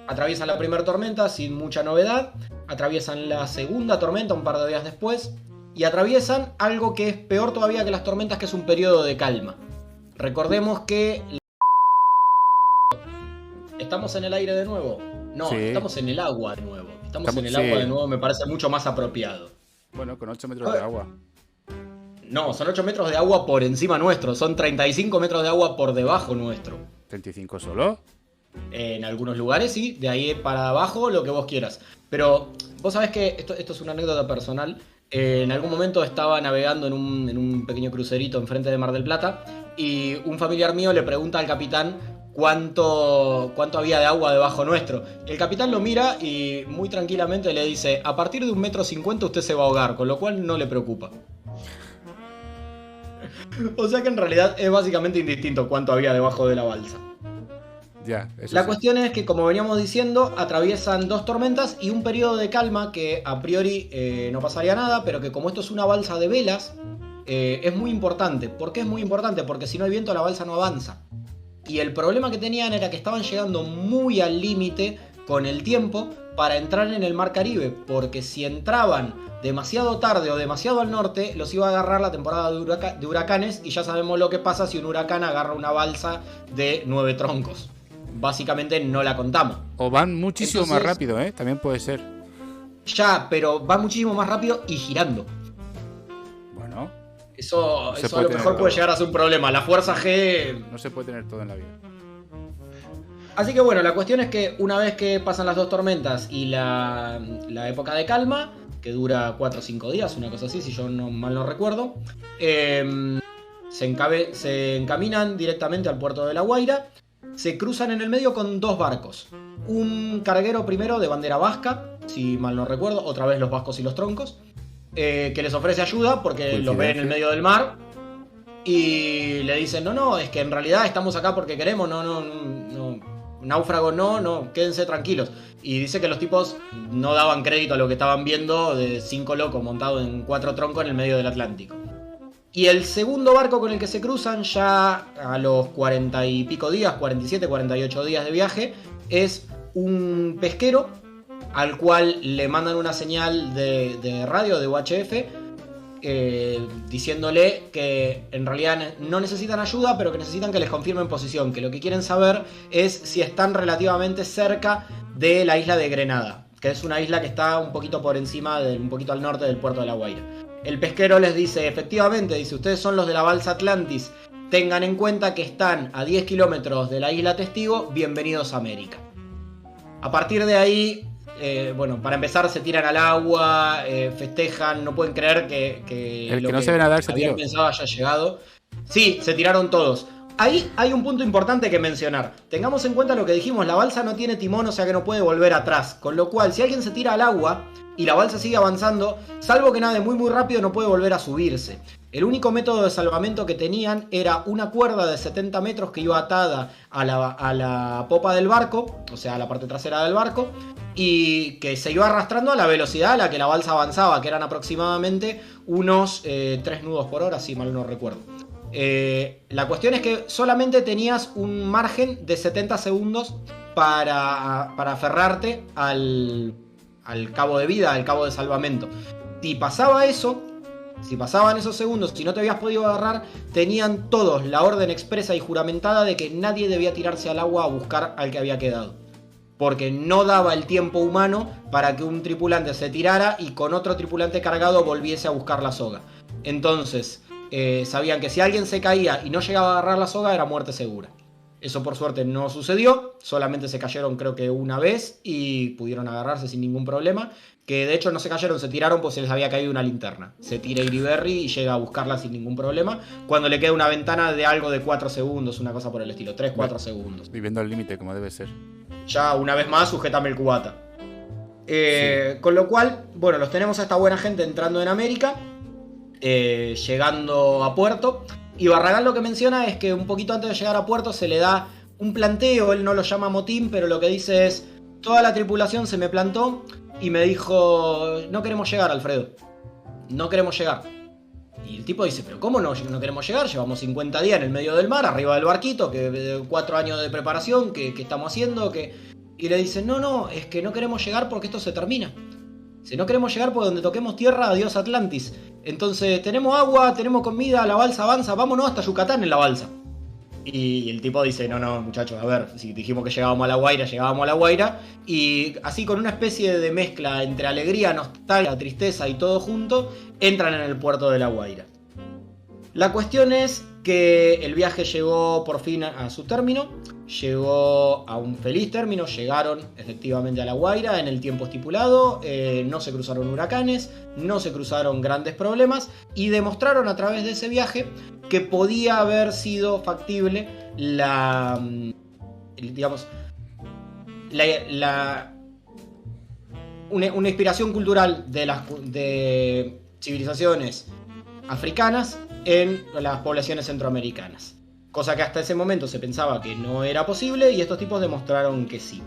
Atraviesan la primera tormenta sin mucha novedad. Atraviesan la segunda tormenta un par de días después. Y atraviesan algo que es peor todavía que las tormentas, que es un periodo de calma. Recordemos que... ¿Estamos en el aire de nuevo? No, Sí. estamos en el agua de nuevo. Estamos en el sí. agua de nuevo, me parece mucho más apropiado. Bueno, con 8 metros de agua. No, son 8 metros de agua por encima nuestro, son 35 metros de agua por debajo nuestro. ¿35 solo? En algunos lugares sí, de ahí para abajo lo que vos quieras. Pero vos sabés que esto es una anécdota personal. En algún momento estaba navegando en un pequeño crucerito enfrente de Mar del Plata y un familiar mío le pregunta al capitán cuánto había de agua debajo nuestro. El capitán lo mira y muy tranquilamente le dice: a partir de 1,50 m usted se va a ahogar, con lo cual no le preocupa. O sea que en realidad es básicamente indistinto cuánto había debajo de la balsa. Ya, eso La sí. cuestión es que, como veníamos diciendo, atraviesan 2 tormentas y un periodo de calma que a priori no pasaría nada, pero que como esto es una balsa de velas, es muy importante. ¿Por qué es muy importante? Porque si no hay viento la balsa no avanza. Y el problema que tenían era que estaban llegando muy al límite con el tiempo para entrar en el Mar Caribe, porque si entraban demasiado tarde o demasiado al norte, los iba a agarrar la temporada de huracanes, y ya sabemos lo que pasa si un huracán agarra una balsa de 9 troncos. Básicamente no la contamos. O van muchísimo Entonces- más rápido, ¿eh? También puede ser. Ya, pero va muchísimo más rápido y girando. Bueno, Eso Se a puede lo tener mejor puede todo. llegar a ser un problema. La fuerza G... no se puede tener todo en la vida. Así que bueno, la cuestión es que una vez que pasan las 2 tormentas y la época de calma, que dura 4 o 5 días, una cosa así, si yo mal no recuerdo, se encaminan directamente al puerto de La Guaira, se cruzan en el medio con 2 barcos. Un carguero primero de bandera vasca, si mal no recuerdo, otra vez los vascos y los troncos, que les ofrece ayuda porque los ve en el medio del mar. Y le dicen, no, es que en realidad estamos acá porque queremos, no, náufrago no, quédense tranquilos. Y dice que los tipos no daban crédito a lo que estaban viendo de 5 locos montados en 4 troncos en el medio del Atlántico. Y el segundo barco con el que se cruzan ya a los 40 y pico días, 47, 48 días de viaje, es un pesquero al cual le mandan una señal de radio, de UHF, diciéndole que en realidad no necesitan ayuda, pero que necesitan que les confirmen posición, que lo que quieren saber es si están relativamente cerca de la isla de Grenada, que es una isla que está un poquito por encima, un poquito al norte del puerto de La Guaira. El pesquero les dice, efectivamente, dice, ustedes son los de la balsa Atlantis, tengan en cuenta que están a 10 kilómetros de la isla Testigo, bienvenidos a América. A partir de ahí... bueno, para empezar se tiran al agua, festejan, no pueden creer que El lo que no sabe nadar se habían tiró. pensado haya llegado. Sí, se tiraron todos. Ahí hay un punto importante que mencionar. Tengamos en cuenta lo que dijimos, la balsa no tiene timón, o sea que no puede volver atrás. Con lo cual, si alguien se tira al agua y la balsa sigue avanzando, salvo que nade muy rápido, no puede volver a subirse. El único método de salvamento que tenían era una cuerda de 70 metros que iba atada a la popa del barco, o sea, a la parte trasera del barco, y que se iba arrastrando a la velocidad a la que la balsa avanzaba, que eran aproximadamente unos 3 nudos por hora, si mal no recuerdo. La cuestión es que solamente tenías un margen de 70 segundos para aferrarte al cabo de vida, al cabo de salvamento. Si pasaba eso, si pasaban esos segundos, si no te habías podido agarrar, tenían todos la orden expresa y juramentada de que nadie debía tirarse al agua a buscar al que había quedado. Porque no daba el tiempo humano para que un tripulante se tirara y con otro tripulante cargado volviese a buscar la soga. Entonces, sabían que si alguien se caía y no llegaba a agarrar la soga, era muerte segura. Eso por suerte no sucedió, solamente se cayeron creo que una vez y pudieron agarrarse sin ningún problema. Que de hecho no se cayeron, se tiraron pues se les había caído una linterna. Se tira Iriberri y llega a buscarla sin ningún problema. Cuando le queda una ventana de algo de 4 segundos, una cosa por el estilo, 3-4 segundos. Viviendo al límite, como debe ser. Ya una vez más, sujétame el cubata. Sí. Con lo cual, bueno, los tenemos a esta buena gente entrando en América, llegando a puerto. Y Barragán lo que menciona es que un poquito antes de llegar a puerto se le da un planteo, él no lo llama motín, pero lo que dice es: toda la tripulación se me plantó y me dijo, no queremos llegar, Alfredo, no queremos llegar. Y el tipo dice, pero ¿cómo no queremos llegar? Llevamos 50 días en el medio del mar, arriba del barquito, que 4 años de preparación, que estamos haciendo, que... Y le dicen, no, es que no queremos llegar porque esto se termina. Si no queremos llegar por donde toquemos tierra, adiós Atlantis. Entonces tenemos agua, tenemos comida, la balsa avanza, vámonos hasta Yucatán en la balsa. Y el tipo dice, no, muchachos, a ver, si dijimos que llegábamos a La Guaira, llegábamos a La Guaira. Y así con una especie de mezcla entre alegría, nostalgia, tristeza y todo junto, entran en el puerto de La Guaira. La cuestión es que el viaje llegó por fin a su término, llegó a un feliz término, llegaron efectivamente a La Guaira en el tiempo estipulado, no se cruzaron huracanes, no se cruzaron grandes problemas y demostraron a través de ese viaje que podía haber sido factible una inspiración cultural de civilizaciones africanas en las poblaciones centroamericanas. Cosa que hasta ese momento se pensaba que no era posible y estos tipos demostraron que sí.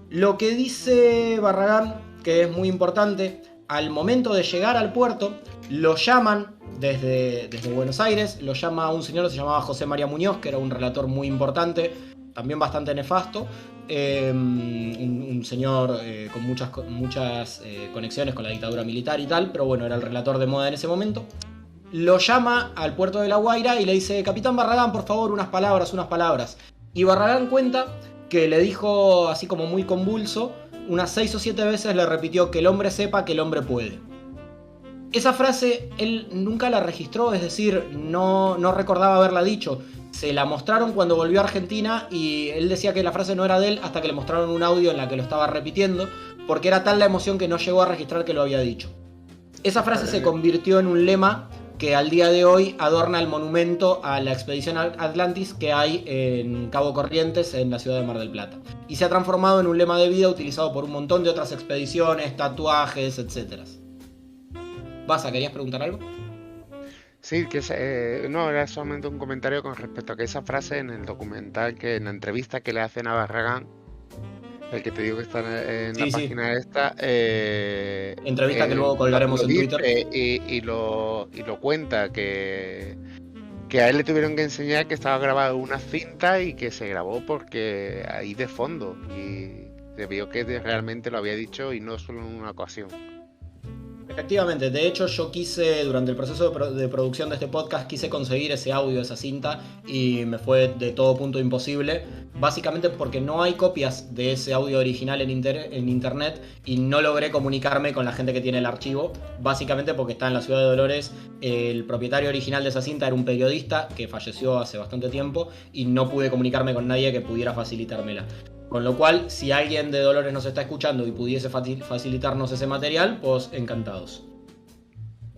Lo que dice Barragán, que es muy importante, al momento de llegar al puerto, lo llaman desde Buenos Aires, lo llama un señor que se llamaba José María Muñoz, que era un relator muy importante, también bastante nefasto, un señor con muchas conexiones con la dictadura militar y tal, pero bueno, era el relator de moda en ese momento. Lo llama al puerto de La Guaira y le dice: Capitán Barragán, por favor, unas palabras. Y Barragán cuenta que le dijo, así como muy convulso, unas 6 o 7 veces le repitió que el hombre sepa que el hombre puede. Esa frase él nunca la registró, es decir, no recordaba haberla dicho. Se la mostraron cuando volvió a Argentina y él decía que la frase no era de él hasta que le mostraron un audio en la que lo estaba repitiendo, porque era tal la emoción que no llegó a registrar que lo había dicho. Esa frase se convirtió en un lema que al día de hoy adorna el monumento a la expedición Atlantis que hay en Cabo Corrientes, en la ciudad de Mar del Plata. Y se ha transformado en un lema de vida utilizado por un montón de otras expediciones, tatuajes, etc. Basa, ¿querías preguntar algo? Sí, no, era solamente un comentario con respecto a que esa frase en el documental, que en la entrevista que le hacen a Barragán, el que te digo que está en la página esta, entrevista que luego colgaremos en Twitter, y lo cuenta que a él le tuvieron que enseñar que estaba grabado una cinta y que se grabó porque ahí de fondo, y se vio que realmente lo había dicho y no solo en una ocasión. Efectivamente, de hecho yo quise, durante el proceso de producción de este podcast, quise conseguir ese audio, esa cinta, y me fue de todo punto imposible, básicamente porque no hay copias de ese audio original en internet y no logré comunicarme con la gente que tiene el archivo, básicamente porque está en la ciudad de Dolores. El propietario original de esa cinta era un periodista que falleció hace bastante tiempo y no pude comunicarme con nadie que pudiera facilitármela. Con lo cual, si alguien de Dolores nos está escuchando y pudiese facilitarnos ese material, pues encantados.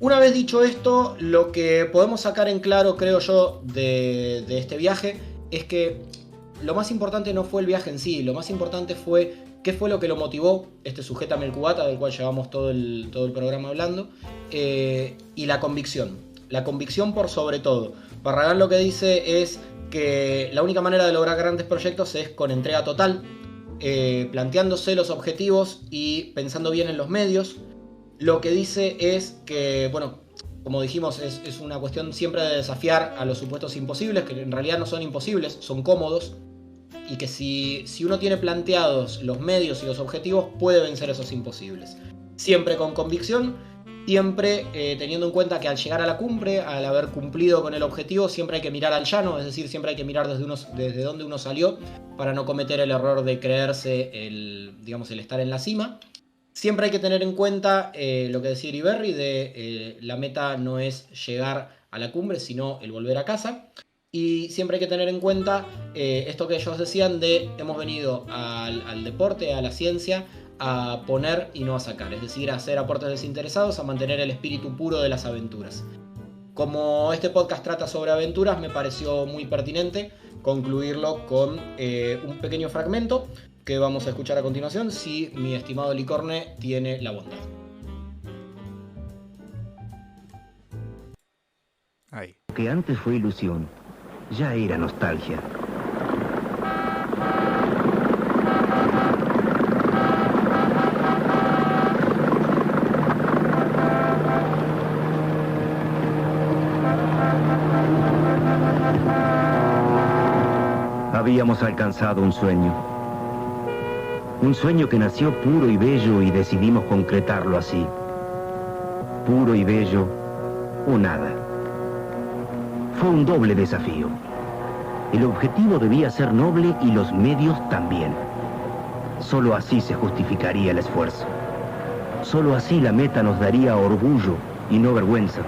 Una vez dicho esto, lo que podemos sacar en claro, creo yo, de este viaje es que lo más importante no fue el viaje en sí, lo más importante fue qué fue lo que lo motivó, este Sujétame el cubata, del cual llevamos todo el programa hablando, y la convicción. La convicción por sobre todo. Barragán lo que dice es que la única manera de lograr grandes proyectos es con entrega total, planteándose los objetivos y pensando bien en los medios. Lo que dice es que, bueno, como dijimos, es una cuestión siempre de desafiar a los supuestos imposibles, que en realidad no son imposibles, son cómodos, y que si uno tiene planteados los medios y los objetivos, puede vencer esos imposibles. Siempre con convicción, siempre teniendo en cuenta que al llegar a la cumbre, al haber cumplido con el objetivo, siempre hay que mirar al llano, es decir, siempre hay que mirar desde donde uno salió para no cometer el error de creerse el estar en la cima. Siempre hay que tener en cuenta lo que decía Iriberri de la meta no es llegar a la cumbre, sino el volver a casa. Y siempre hay que tener en cuenta esto que ellos decían de hemos venido al deporte, a la ciencia, a poner y no a sacar, es decir, a hacer aportes desinteresados, a mantener el espíritu puro de las aventuras. Como este podcast trata sobre aventuras, me pareció muy pertinente concluirlo con un pequeño fragmento que vamos a escuchar a continuación, si mi estimado Licorne tiene la bondad. Ahí. Lo que antes fue ilusión, ya era nostalgia. Habíamos alcanzado un sueño que nació puro y bello y decidimos concretarlo así. Puro y bello o nada. Fue un doble desafío. El objetivo debía ser noble y los medios también. Solo así se justificaría el esfuerzo. Solo así la meta nos daría orgullo y no vergüenza.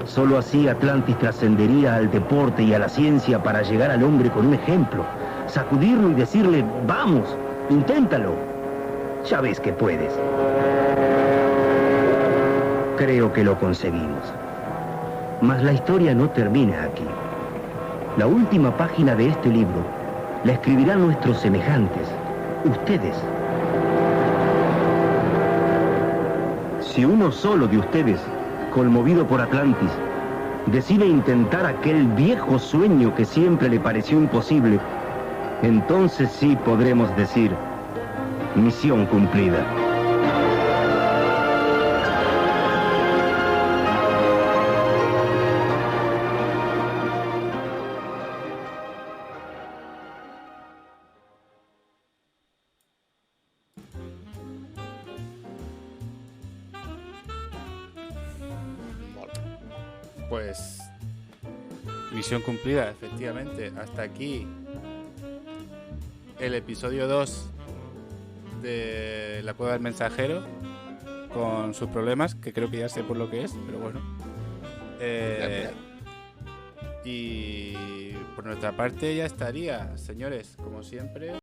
Solo así Atlantis trascendería al deporte y a la ciencia para llegar al hombre con un ejemplo, sacudirlo y decirle, vamos, inténtalo. Ya ves que puedes. Creo que lo conseguimos. Mas la historia no termina aquí. La última página de este libro la escribirán nuestros semejantes, ustedes. Si uno solo de ustedes, conmovido por Atlantis, decide intentar aquel viejo sueño que siempre le pareció imposible, entonces sí podremos decir, misión cumplida. Pues misión cumplida, efectivamente. Hasta aquí el episodio 2 de La Cueva del Mensajero, con sus problemas, que creo que ya sé por lo que es, pero bueno. Y por nuestra parte ya estaría, señores, como siempre.